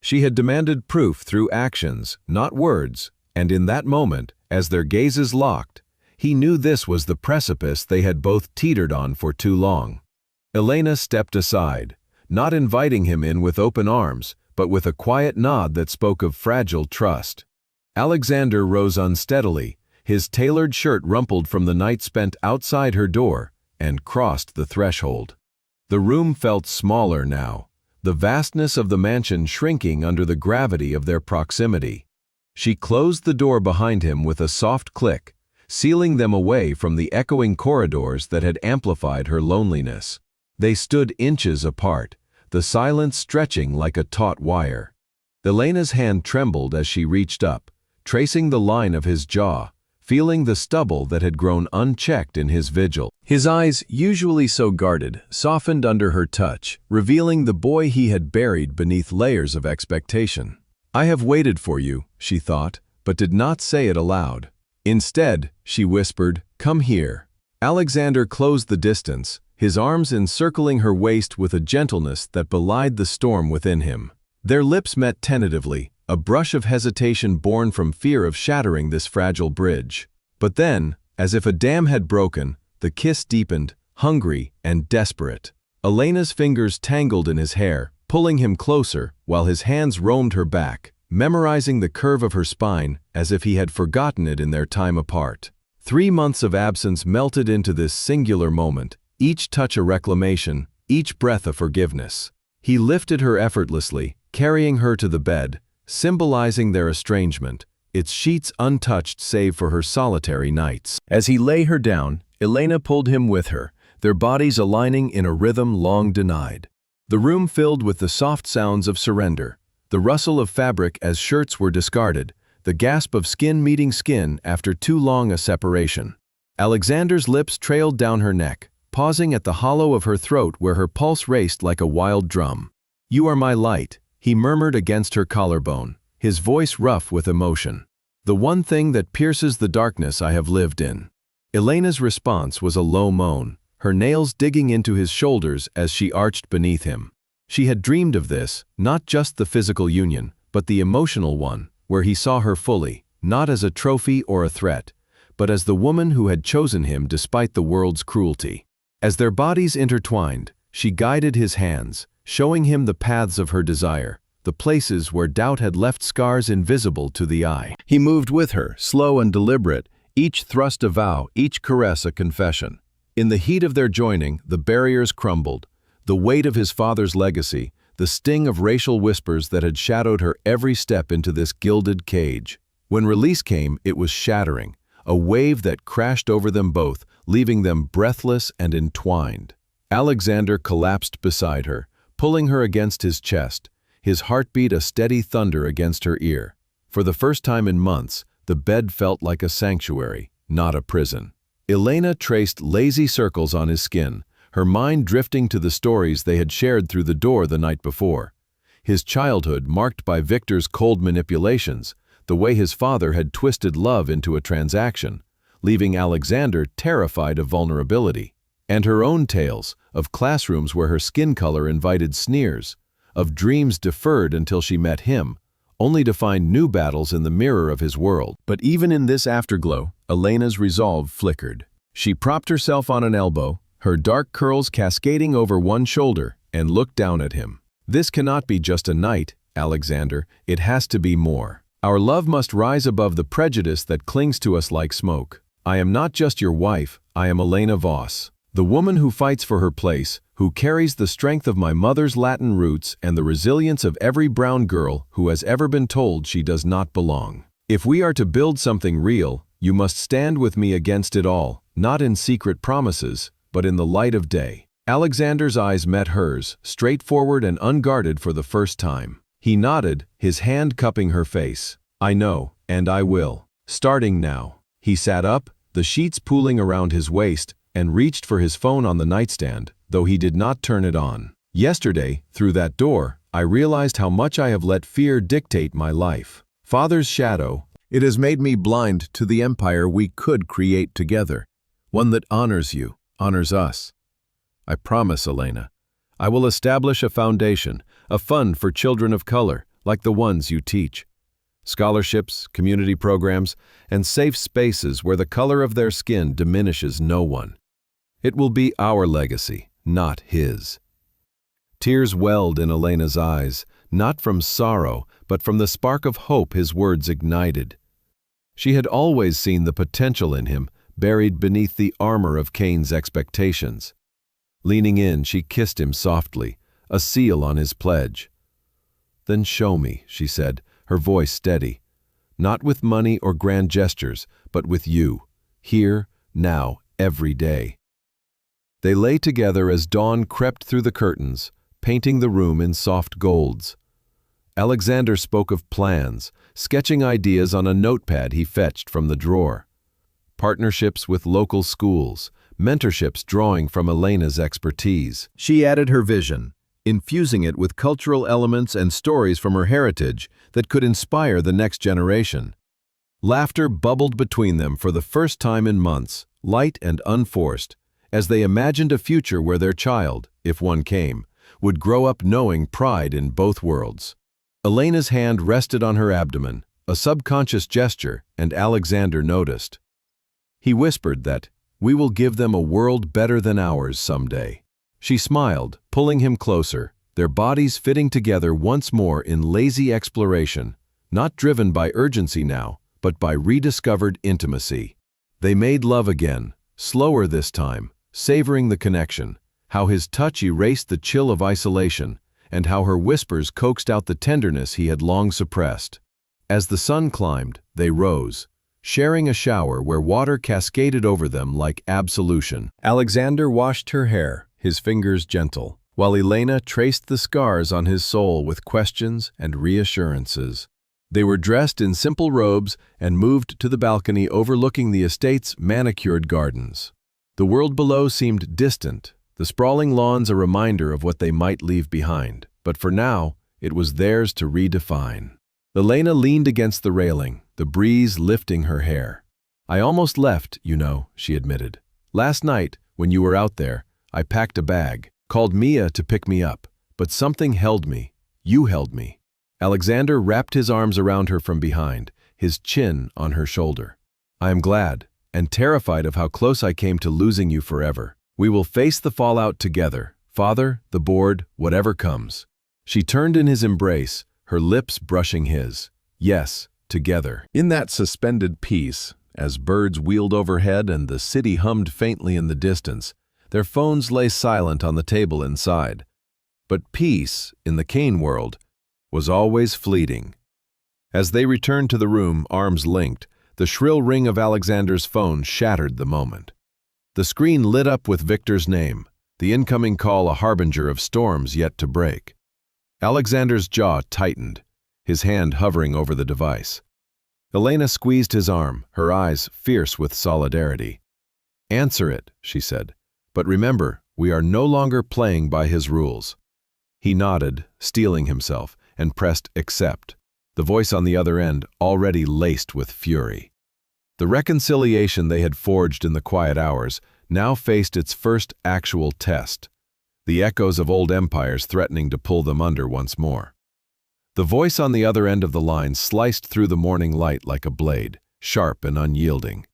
Speaker 2: She had demanded proof through actions, not words, and in that moment, as their gazes locked, he knew this was the precipice they had both teetered on for too long. Elena stepped aside, not inviting him in with open arms, but with a quiet nod that spoke of fragile trust. Alexander rose unsteadily, his tailored shirt rumpled from the night spent outside her door, and crossed the threshold. The room felt smaller now, the vastness of the mansion shrinking under the gravity of their proximity. She closed the door behind him with a soft click, sealing them away from the echoing corridors that had amplified her loneliness. They stood inches apart, the silence stretching like a taut wire. Elena's hand trembled as she reached up, tracing the line of his jaw, feeling the stubble that had grown unchecked in his vigil. His eyes, usually so guarded, softened under her touch, revealing the boy he had buried beneath layers of expectation. "I have waited for you," she thought, but did not say it aloud. Instead, she whispered, "Come here." Alexander closed the distance, his arms encircling her waist with a gentleness that belied the storm within him. Their lips met tentatively, a brush of hesitation born from fear of shattering this fragile bridge. But then, as if a dam had broken, the kiss deepened, hungry and desperate. Elena's fingers tangled in his hair, pulling him closer, while his hands roamed her back, memorizing the curve of her spine as if he had forgotten it in their time apart. 3 months of absence melted into this singular moment, each touch a reclamation, each breath a forgiveness. He lifted her effortlessly, carrying her to the bed, symbolizing their estrangement, its sheets untouched save for her solitary nights. As he lay her down, Elena pulled him with her, their bodies aligning in a rhythm long denied. The room filled with the soft sounds of surrender, the rustle of fabric as shirts were discarded, the gasp of skin meeting skin after too long a separation. Alexander's lips trailed down her neck, pausing at the hollow of her throat where her pulse raced like a wild drum. "You are my light," he murmured against her collarbone, his voice rough with emotion. "The one thing that pierces the darkness I have lived in." Elena's response was a low moan, her nails digging into his shoulders as she arched beneath him. She had dreamed of this, not just the physical union, but the emotional one, where he saw her fully, not as a trophy or a threat, but as the woman who had chosen him despite the world's cruelty. As their bodies intertwined, she guided his hands, showing him the paths of her desire, the places where doubt had left scars invisible to the eye. He moved with her, slow and deliberate, each thrust a vow, each caress a confession. In the heat of their joining, the barriers crumbled, the weight of his father's legacy, the sting of racial whispers that had shadowed her every step into this gilded cage. When release came, it was shattering, a wave that crashed over them both, leaving them breathless and entwined. Alexander collapsed beside her, pulling her against his chest, his heartbeat a steady thunder against her ear. For the first time in months, the bed felt like a sanctuary, not a prison. Elena traced lazy circles on his skin, her mind drifting to the stories they had shared through the door the night before. His childhood marked by Victor's cold manipulations, the way his father had twisted love into a transaction, leaving Alexander terrified of vulnerability. And her own tales, of classrooms where her skin color invited sneers, of dreams deferred until she met him, only to find new battles in the mirror of his world. But even in this afterglow, Elena's resolve flickered. She propped herself on an elbow, her dark curls cascading over one shoulder, and looked down at him. "This cannot be just a night, Alexander. It has to be more. Our love must rise above the prejudice that clings to us like smoke. I am not just your wife, I am Elena Voss, the woman who fights for her place, who carries the strength of my mother's Latin roots and the resilience of every brown girl who has ever been told she does not belong. If we are to build something real, you must stand with me against it all, not in secret promises, but in the light of day." Alexander's eyes met hers, straightforward and unguarded for the first time. He nodded, his hand cupping her face. "I know, and I will. Starting now." He sat up, the sheets pooling around his waist, and reached for his phone on the nightstand, though he did not turn it on. "Yesterday, through that door, I realized how much I have let fear dictate my life. Father's shadow, it has made me blind to the empire we could create together, one that honors you, honors us.
Speaker 1: I promise, Elena. I will establish a foundation, a fund for children of color, like the ones you teach. Scholarships, community programs, and safe spaces where the color of their skin diminishes no one. It will be our legacy, not his." Tears welled in Elena's eyes, not from sorrow, but from the spark of hope his words ignited. She had always seen the potential in him, buried beneath the armor of Kane's expectations. Leaning in, she kissed him softly, a seal on his pledge. "Then show me," she said, her voice steady. "Not with money or grand gestures, but with you, here, now, every day." They lay together as dawn crept through the curtains, painting the room in soft golds. Alexander spoke of plans, sketching ideas on a notepad he fetched from the drawer. Partnerships with local schools, mentorships drawing from Elena's expertise. She added her vision, infusing it with cultural elements and stories from her heritage that could inspire the next generation. Laughter bubbled between them for the first time in months, light and unforced, as they imagined a future where their child, if one came, would grow up knowing pride in both worlds. Elena's hand rested on her abdomen, a subconscious gesture, and Alexander noticed. He whispered that, "We will give them a world better than ours someday." She smiled, pulling him closer, their bodies fitting together once more in lazy exploration, not driven by urgency now, but by rediscovered intimacy. They made love again, slower this time, savoring the connection, how his touch erased the chill of isolation, and how her whispers coaxed out the tenderness he had long suppressed. As the sun climbed, they rose, sharing a shower where water cascaded over them like absolution. Alexander washed her hair, his fingers gentle, while Elena traced the scars on his soul with questions and reassurances. They were dressed in simple robes and moved to the balcony overlooking the estate's manicured gardens. The world below seemed distant, the sprawling lawns a reminder of what they might leave behind, but for now, it was theirs to redefine. Elena leaned against the railing, the breeze lifting her hair. "I almost left, you know," she admitted. "Last night, when you were out there, I packed a bag, called Mia to pick me up, but something held me. You held me." Alexander wrapped his arms around her from behind, his chin on her shoulder. "I am glad, and terrified of how close I came to losing you forever. We will face the fallout together, Father, the board, whatever comes." She turned in his embrace, her lips brushing his. Yes, together. In that suspended peace, as birds wheeled overhead and the city hummed faintly in the distance, their phones lay silent on the table inside. But peace, in the Kane world, was always fleeting. As they returned to the room, arms linked, the shrill ring of Alexander's phone shattered the moment. The screen lit up with Victor's name, the incoming call a harbinger of storms yet to break. Alexander's jaw tightened, his hand hovering over the device. Elena squeezed his arm, her eyes fierce with solidarity. "Answer it," she said. "But remember, we are no longer playing by his rules." He nodded, steeling himself, and pressed accept, the voice on the other end already laced with fury. The reconciliation they had forged in the quiet hours now faced its first actual test, the echoes of old empires threatening to pull them under once more. The voice on the other end of the line sliced through the morning light like a blade, sharp and unyielding.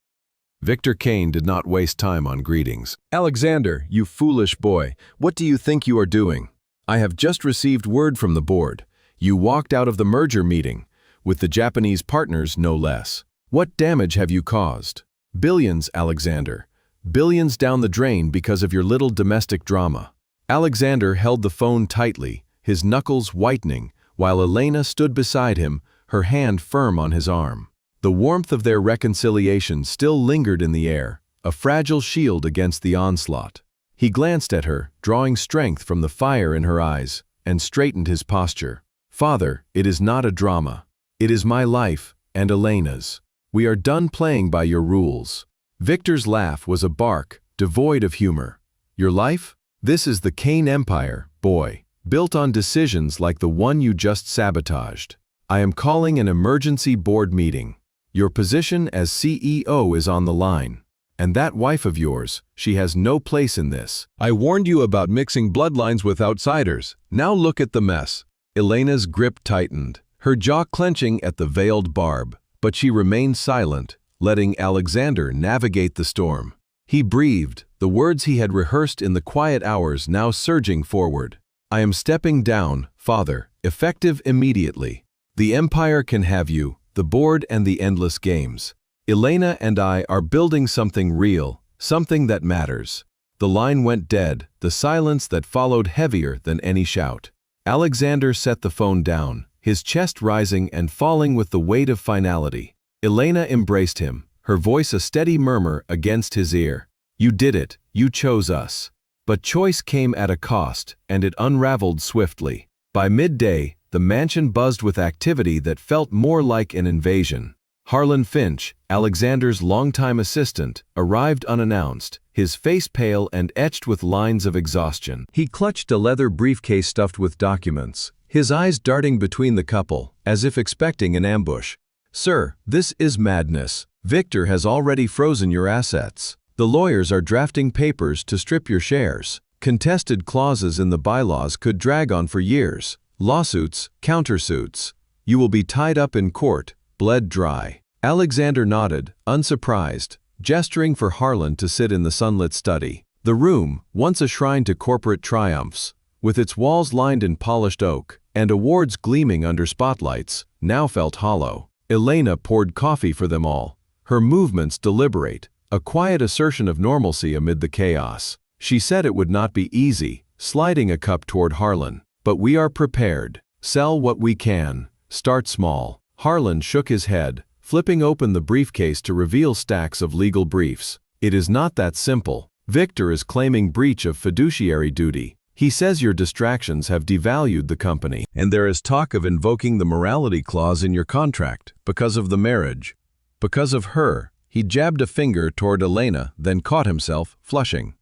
Speaker 1: Victor Kane did not waste time on greetings. "Alexander, you foolish boy, what do you think you are doing? I have just received word from the board. You walked out of the merger meeting, with the Japanese partners no less. What damage have you caused? Billions, Alexander. Billions down the drain because of your little domestic drama." Alexander held the phone tightly, his knuckles whitening, while Elena stood beside him, her hand firm on his arm. The warmth of their reconciliation still lingered in the air, a fragile shield against the onslaught. He glanced at her, drawing strength from the fire in her eyes, and straightened his posture. "Father, it is not a drama. It is my life, and Elena's. We are done playing by your rules." Victor's laugh was a bark, devoid of humor. "Your life? This is the Kane Empire, boy, built on decisions like the one you just sabotaged. I am calling an emergency board meeting. Your position as CEO is on the line. And that wife of yours, she has no place in this. I warned you about mixing bloodlines with outsiders. Now look at the mess." Elena's grip tightened, her jaw clenching at the veiled barb, but she remained silent, letting Alexander navigate the storm. He breathed, the words he had rehearsed in the quiet hours now surging forward. "I am stepping down, Father, effective immediately. The Empire can have you, the board and the endless games. Elena and I are building something real, something that matters." The line went dead, the silence that followed heavier than any shout. Alexander set the phone down, his chest rising and falling with the weight of finality. Elena embraced him, her voice a steady murmur against his ear. "You did it, you chose us." But choice came at a cost, and it unraveled swiftly. By midday, the mansion buzzed with activity that felt more like an invasion. Harlan Finch, Alexander's longtime assistant, arrived unannounced, his face pale and etched with lines of exhaustion. He clutched a leather briefcase stuffed with documents, his eyes darting between the couple, as if expecting an ambush. "Sir, this is madness. Victor has already frozen your assets. The lawyers are drafting papers to strip your shares. Contested clauses in the bylaws could drag on for years. Lawsuits, countersuits. You will be tied up in court, bled dry." Alexander nodded, unsurprised, gesturing for Harlan to sit in the sunlit study. The room, once a shrine to corporate triumphs, with its walls lined in polished oak and awards gleaming under spotlights, now felt hollow. Elena poured coffee for them all, her movements deliberate, a quiet assertion of normalcy amid the chaos. She said it would not be easy, sliding a cup toward Harlan. "But we are prepared. Sell what we can. Start small." Harlan shook his head, flipping open the briefcase to reveal stacks of legal briefs. "It is not that simple. Victor is claiming breach of fiduciary duty. He says your distractions have devalued the company, and there is talk of invoking the morality clause in your contract because of the marriage. Because of her." He jabbed a finger toward Elena, then caught himself, flushing.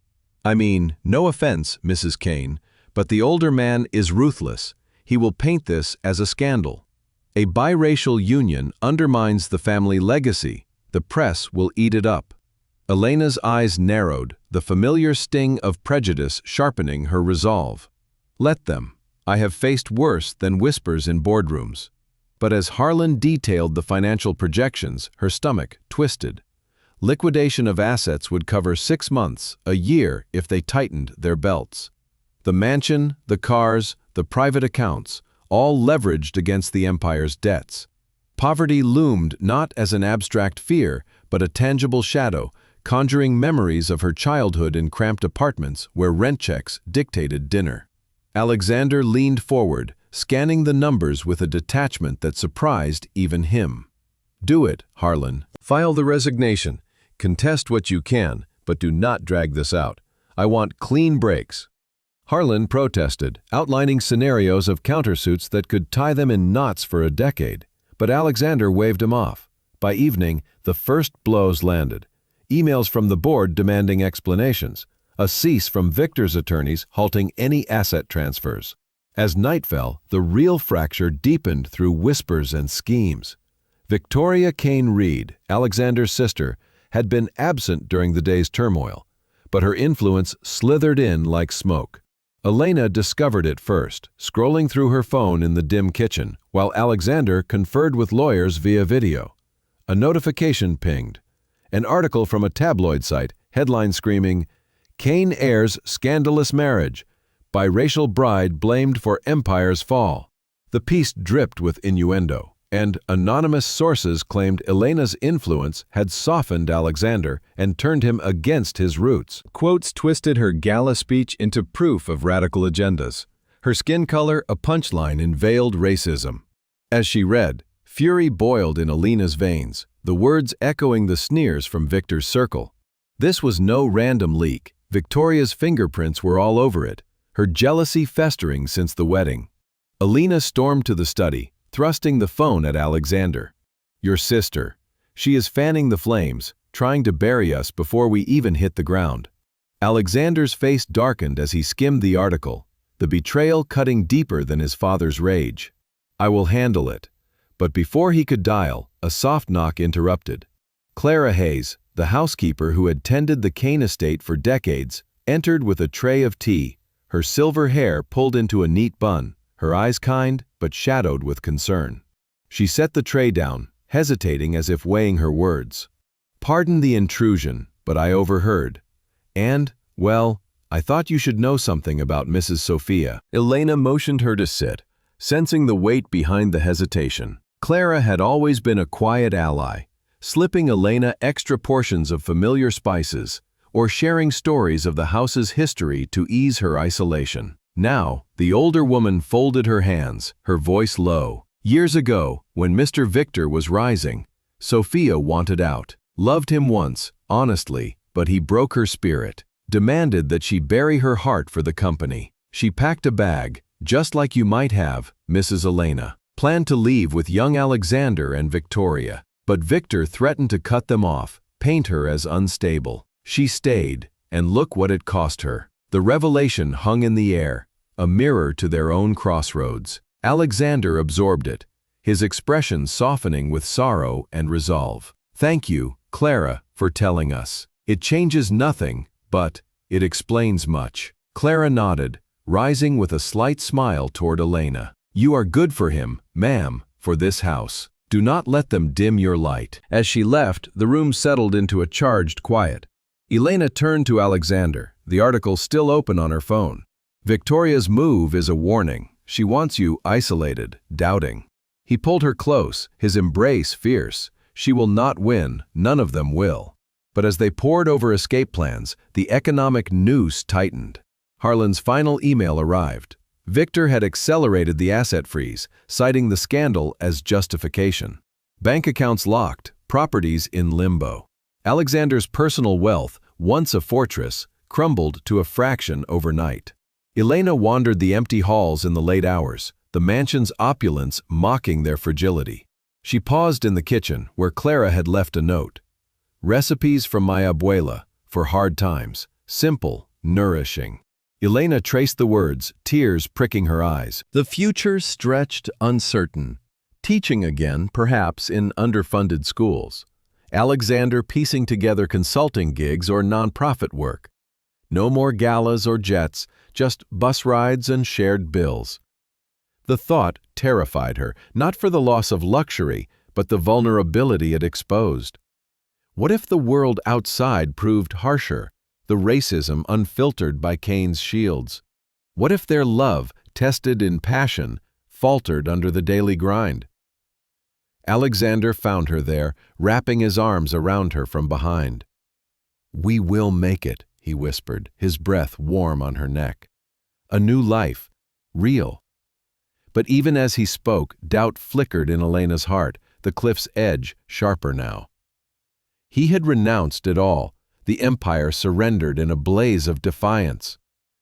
Speaker 1: "I mean, no offense, Mrs. Kane, but the older man is ruthless. He will paint this as a scandal. A biracial union undermines the family legacy. The press will eat it up." Elena's eyes narrowed, the familiar sting of prejudice sharpening her resolve. "Let them. I have faced worse than whispers in boardrooms." But as Harlan detailed the financial projections, her stomach twisted. Liquidation of assets would cover 6 months, a year if they tightened their belts. The mansion, the cars, the private accounts, all leveraged against the Empire's debts. Poverty loomed not as an abstract fear, but a tangible shadow, conjuring memories of her childhood in cramped apartments where rent checks dictated dinner. Alexander leaned forward, scanning the numbers with a detachment that surprised even him. "Do it, Harlan. File the resignation. Contest what you can, but do not drag this out. I want clean breaks." Harlan protested, outlining scenarios of countersuits that could tie them in knots for a decade, but Alexander waved him off. By evening, the first blows landed. Emails from the board demanding explanations, a cease from Victor's attorneys halting any asset transfers. As night fell, the real fracture deepened through whispers and schemes. Victoria Kane Reed, Alexander's sister, had been absent during the day's turmoil, but her influence slithered in like smoke. Elena discovered it first, scrolling through her phone in the dim kitchen, while Alexander conferred with lawyers via video. A notification pinged. An article from a tabloid site, headline screaming, "Kane heirs scandalous marriage. Biracial bride blamed for empire's fall." The piece dripped with innuendo, and anonymous sources claimed Elena's influence had softened Alexander and turned him against his roots. Quotes twisted her gala speech into proof of radical agendas, her skin color a punchline in veiled racism. As she read, fury boiled in Elena's veins, the words echoing the sneers from Victor's circle. This was no random leak. Victoria's fingerprints were all over it, her jealousy festering since the wedding. Elena stormed to the study, thrusting the phone at Alexander. "Your sister. She is fanning the flames, trying to bury us before we even hit the ground." Alexander's face darkened as he skimmed the article, the betrayal cutting deeper than his father's rage. "I will handle it." But before he could dial, a soft knock interrupted. Clara Hayes, The housekeeper who had tended the Kane estate for decades entered with a tray of tea, her silver hair pulled into a neat bun, her eyes kind but shadowed with concern. She set the tray down, hesitating as if weighing her words. "Pardon the intrusion, but I overheard. And, well, I thought you should know something about Mrs. Sophia." Elena motioned her to sit, sensing the weight behind the hesitation. Clara had always been a quiet ally, slipping Elena extra portions of familiar spices or sharing stories of the house's history to ease her isolation. Now, the older woman folded her hands, her voice low. Years ago, when Mr. Victor was rising, Sophia wanted out. Loved him once, honestly, but he broke her spirit. Demanded that she bury her heart for the company. She packed a bag, just like you might have, Mrs. Elena. Planned to leave with young Alexander and Victoria. But Victor threatened to cut them off, paint her as unstable. She stayed, and look what it cost her. The revelation hung in the air, a mirror to their own crossroads. Alexander absorbed it, his expression softening with sorrow and resolve. "Thank you, Clara, for telling us. It changes nothing, but it explains much." Clara nodded, rising with a slight smile toward Elena. "You are good for him, ma'am, for this house. Do not let them dim your light." As she left, the room settled into a charged quiet. Elena turned to Alexander, the article still open on her phone. "Victoria's move is a warning. She wants you isolated, doubting." He pulled her close, his embrace fierce. She will not win, none of them will. But as they pored over escape plans, the economic noose tightened. Harlan's final email arrived. Victor had accelerated the asset freeze, citing the scandal as justification. Bank accounts locked, properties in limbo. Alexander's personal wealth, once a fortress, crumbled to a fraction overnight. Elena wandered the empty halls in the late hours, the mansion's opulence mocking their fragility. She paused in the kitchen, where Clara had left a note. "Recipes from my abuela, for hard times, simple, nourishing." Elena traced the words, tears pricking her eyes. The future stretched uncertain. Teaching again, perhaps in underfunded schools. Alexander piecing together consulting gigs or nonprofit work. No more galas or jets, just bus rides and shared bills. The thought terrified her, not for the loss of luxury, but the vulnerability it exposed. What if the world outside proved harsher, the racism unfiltered by Kane's shields? What if their love, tested in passion, faltered under the daily grind? Alexander found her there, wrapping his arms around her from behind. "We will make it," he whispered, his breath warm on her neck. "A new life, real." But even as he spoke, doubt flickered in Elena's heart, the cliff's edge sharper now. He had renounced it all, the empire surrendered in a blaze of defiance.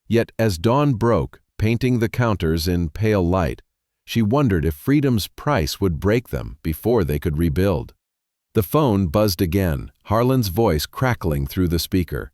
Speaker 1: Yet as dawn broke, painting the counters in pale light, she wondered if freedom's price would break them before they could rebuild. The phone buzzed again, Harlan's voice crackling through the speaker.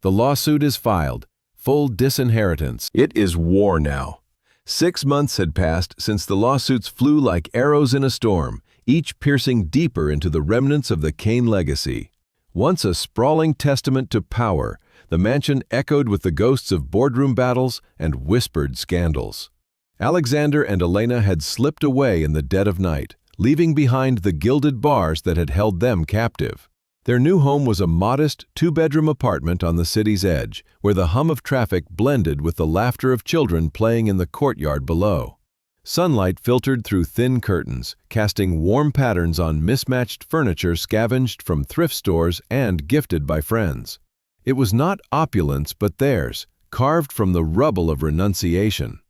Speaker 1: "The lawsuit is filed. Full disinheritance. It is war now." 6 months had passed since the lawsuits flew like arrows in a storm, each piercing deeper into the remnants of the Kane legacy. Once a sprawling testament to power, the mansion echoed with the ghosts of boardroom battles and whispered scandals. Alexander and Elena had slipped away in the dead of night, leaving behind the gilded bars that had held them captive. Their new home was a modest, 2-bedroom apartment on the city's edge, where the hum of traffic blended with the laughter of children playing in the courtyard below. Sunlight filtered through thin curtains, casting warm patterns on mismatched furniture scavenged from thrift stores and gifted by friends. It was not opulence but theirs, carved from the rubble of renunciation.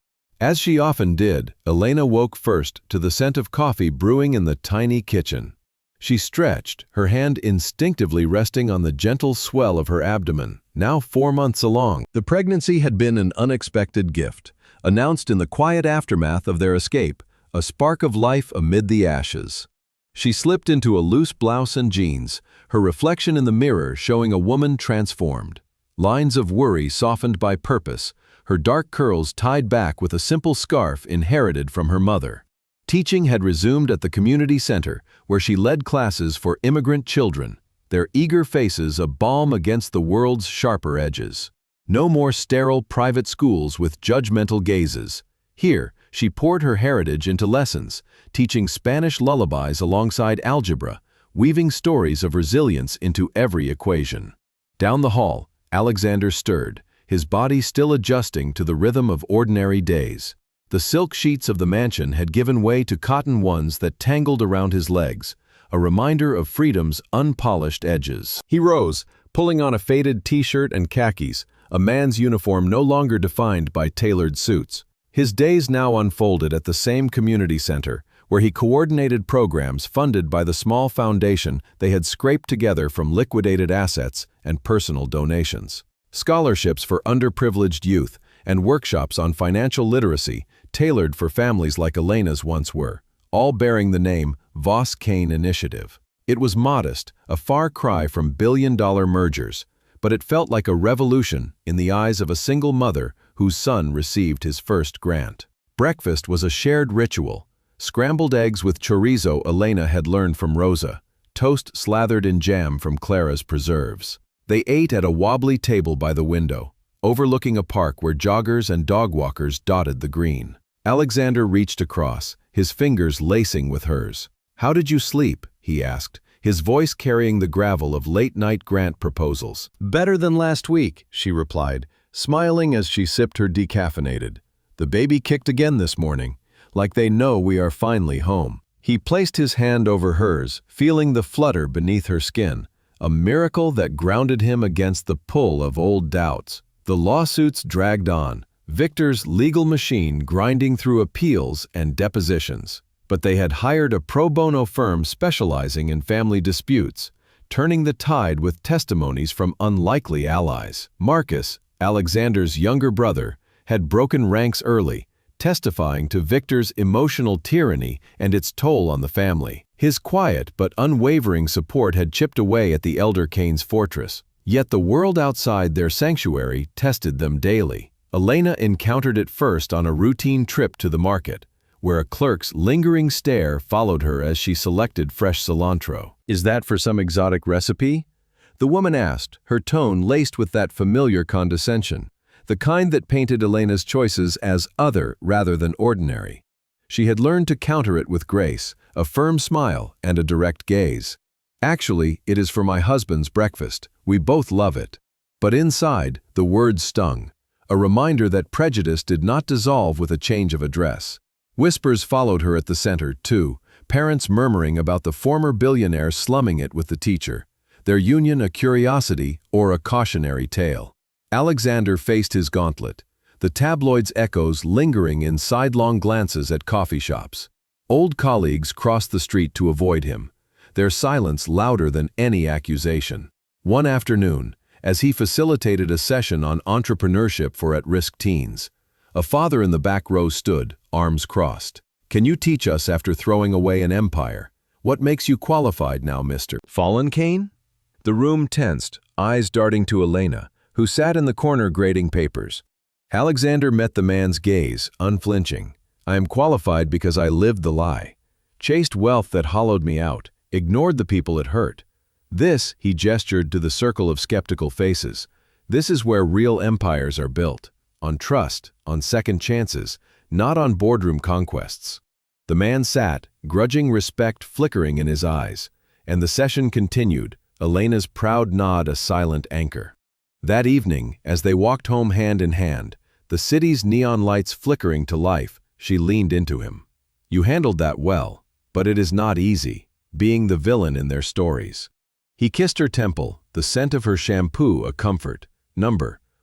Speaker 1: As she often did, Elena woke first to the scent of coffee brewing in the tiny kitchen. She stretched, her hand instinctively resting on the gentle swell of her abdomen, now 4 months along. The pregnancy had been an unexpected gift, announced in the quiet aftermath of their escape, a spark of life amid the ashes. She slipped into a loose blouse and jeans, her reflection in the mirror showing a woman transformed. Lines of worry softened by purpose, her dark curls tied back with a simple scarf inherited from her mother. Teaching had resumed at the community center, where she led classes for immigrant children, their eager faces a balm against the world's sharper edges. No more sterile private schools with judgmental gazes. Here, she poured her heritage into lessons, teaching Spanish lullabies alongside algebra, weaving stories of resilience into every equation. Down the hall, Alexander stirred, his body still adjusting to the rhythm of ordinary days. The silk sheets of the mansion had given way to cotton ones that tangled around his legs, a reminder of freedom's unpolished edges. He rose, pulling on a faded t-shirt and khakis, a man's uniform no longer defined by tailored suits. His days now unfolded at the same community center, where he coordinated programs funded by the small foundation they had scraped together from liquidated assets and personal donations. Scholarships for underprivileged youth and workshops on financial literacy tailored for families like Elena's once were, all bearing the name Voss Kane Initiative. It was modest, a far cry from billion-dollar mergers, but it felt like a revolution in the eyes of a single mother whose son received his first grant. Breakfast was a shared ritual. Scrambled eggs with chorizo Elena had learned from Rosa, toast slathered in jam from Clara's preserves. They ate at a wobbly table by the window, overlooking a park where joggers and dog walkers dotted the green. Alexander reached across, his fingers lacing with hers. "How did you sleep?" he asked, his voice carrying the gravel of late-night grant proposals. "Better than last week," she replied, smiling as she sipped her decaffeinated. "The baby kicked again this morning, like they know we are finally home." He placed his hand over hers, feeling the flutter beneath her skin, a miracle that grounded him against the pull of old doubts. The lawsuits dragged on, Victor's legal machine grinding through appeals and depositions. But they had hired a pro bono firm specializing in family disputes, turning the tide with testimonies from unlikely allies. Marcus, Alexander's younger brother, had broken ranks early, testifying to Victor's emotional tyranny and its toll on the family. His quiet but unwavering support had chipped away at the elder Kane's fortress, yet the world outside their sanctuary tested them daily. Elena encountered it first on a routine trip to the market, where a clerk's lingering stare followed her as she selected fresh cilantro. "Is that for some exotic recipe?" the woman asked, her tone laced with that familiar condescension, the kind that painted Elena's choices as other rather than ordinary. She had learned to counter it with grace, a firm smile, and a direct gaze. "Actually, it is for my husband's breakfast. We both love it." But inside, the words stung, a reminder that prejudice did not dissolve with a change of address. Whispers followed her at the center, too, parents murmuring about the former billionaire slumming it with the teacher, their union a curiosity or a cautionary tale. Alexander faced his gauntlet, the tabloid's echoes lingering in sidelong glances at coffee shops. Old colleagues crossed the street to avoid him, their silence louder than any accusation. One afternoon, as he facilitated a session on entrepreneurship for at-risk teens, a father in the back row stood, arms crossed. "Can you teach us after throwing away an empire? What makes you qualified now, Mr. Fallen Kane?" The room tensed, eyes darting to Elena, who sat in the corner grading papers. Alexander met the man's gaze, unflinching. "I am qualified because I lived the lie. Chased wealth that hollowed me out, ignored the people it hurt. This," he gestured to the circle of skeptical faces, "this is where real empires are built. On trust, on second chances, not on boardroom conquests." The man sat, grudging respect flickering in his eyes, and the session continued, Elena's proud nod a silent anchor. That evening, as they walked home hand in hand, the city's neon lights flickering to life, she leaned into him. "You handled that well, but it is not easy, being the villain in their stories." He kissed her temple, the scent of her shampoo a comfort.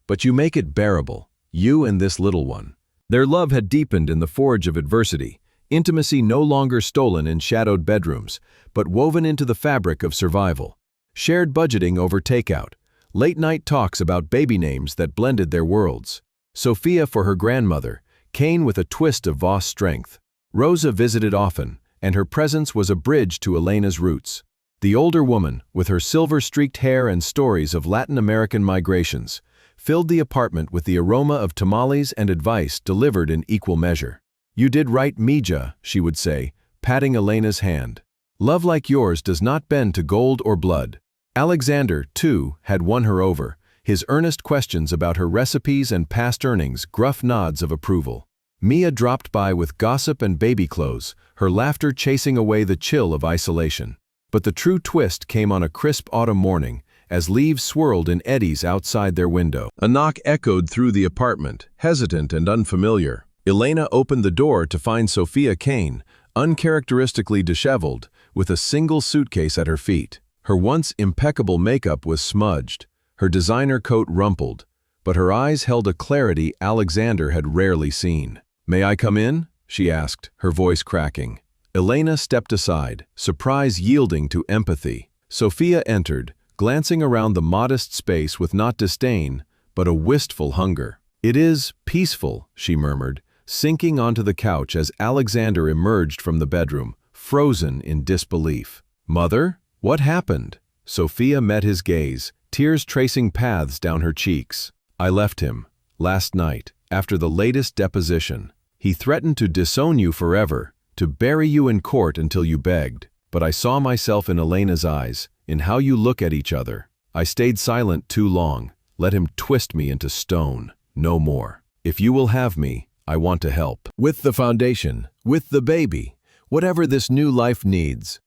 Speaker 1: "But you make it bearable, you and this little one." Their love had deepened in the forge of adversity, intimacy no longer stolen in shadowed bedrooms, but woven into the fabric of survival. Shared budgeting over takeout, late-night talks about baby names that blended their worlds. Sophia for her grandmother, Kane with a twist of Voss strength. Rosa visited often, and her presence was a bridge to Elena's roots. The older woman, with her silver-streaked hair and stories of Latin American migrations, filled the apartment with the aroma of tamales and advice delivered in equal measure. "You did right, Mija," she would say, patting Elena's hand. "Love like yours does not bend to gold or blood. Alexander, too, had won her over, his earnest questions about her recipes and past earnings gruff nods of approval. Mia dropped by with gossip and baby clothes, her laughter chasing away the chill of isolation. But the true twist came on a crisp autumn morning, as leaves swirled in eddies outside their window. A knock echoed through the apartment, hesitant and unfamiliar. Elena opened the door to find Sophia Kane, uncharacteristically disheveled, with a single suitcase at her feet. Her once impeccable makeup was smudged, her designer coat rumpled, but her eyes held a clarity Alexander had rarely seen. "May I come in?" she asked, her voice cracking. Elena stepped aside, surprise yielding to empathy. Sophia entered, glancing around the modest space with not disdain, but a wistful hunger. "It is peaceful," she murmured, sinking onto the couch as Alexander emerged from the bedroom, frozen in disbelief. "Mother? What happened?" Sophia met his gaze, tears tracing paths down her cheeks. "I left him, last night, after the latest deposition. He threatened to disown you forever, to bury you in court until you begged. But I saw myself in Elena's eyes, in how you look at each other. I stayed silent too long, let him twist me into stone. No more. If you will have me, I want to help. With the foundation, with the baby, whatever this new life needs."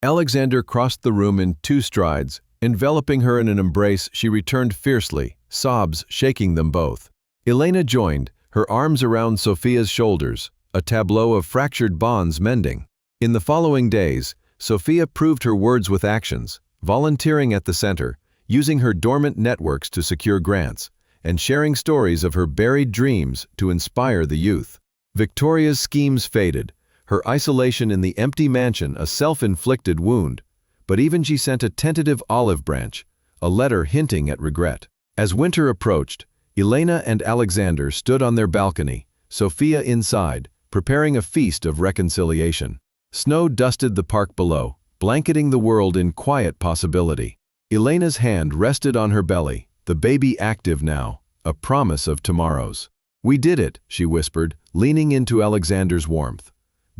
Speaker 1: Alexander crossed the room in 2 strides, enveloping her in an embrace she returned fiercely, sobs shaking them both. Elena joined, her arms around Sophia's shoulders, a tableau of fractured bonds mending. In the following days, Sophia proved her words with actions, volunteering at the center, using her dormant networks to secure grants, and sharing stories of her buried dreams to inspire the youth. Victoria's schemes faded, her isolation in the empty mansion a self-inflicted wound, but even she sent a tentative olive branch, a letter hinting at regret. As winter approached, Elena and Alexander stood on their balcony, Sophia inside, preparing a feast of reconciliation. Snow dusted the park below, blanketing the world in quiet possibility. Elena's hand rested on her belly, the baby active now, a promise of tomorrows. "We did it," she whispered, leaning into Alexander's warmth.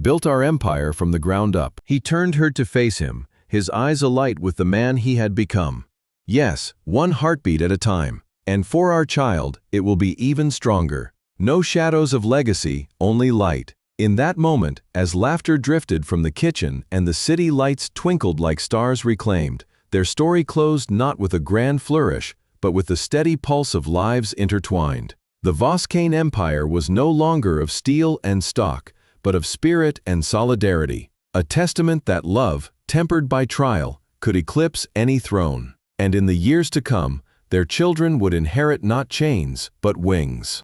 Speaker 1: "Built our empire from the ground up." He turned her to face him, his eyes alight with the man he had become. "Yes, one heartbeat at a time. And for our child, it will be even stronger. No shadows of legacy, only light." In that moment, as laughter drifted from the kitchen and the city lights twinkled like stars reclaimed, their story closed not with a grand flourish, but with the steady pulse of lives intertwined. The Voss-Kane empire was no longer of steel and stock, but of spirit and solidarity, a testament that love, tempered by trial, could eclipse any throne. And in the years to come, their children would inherit not chains, but wings.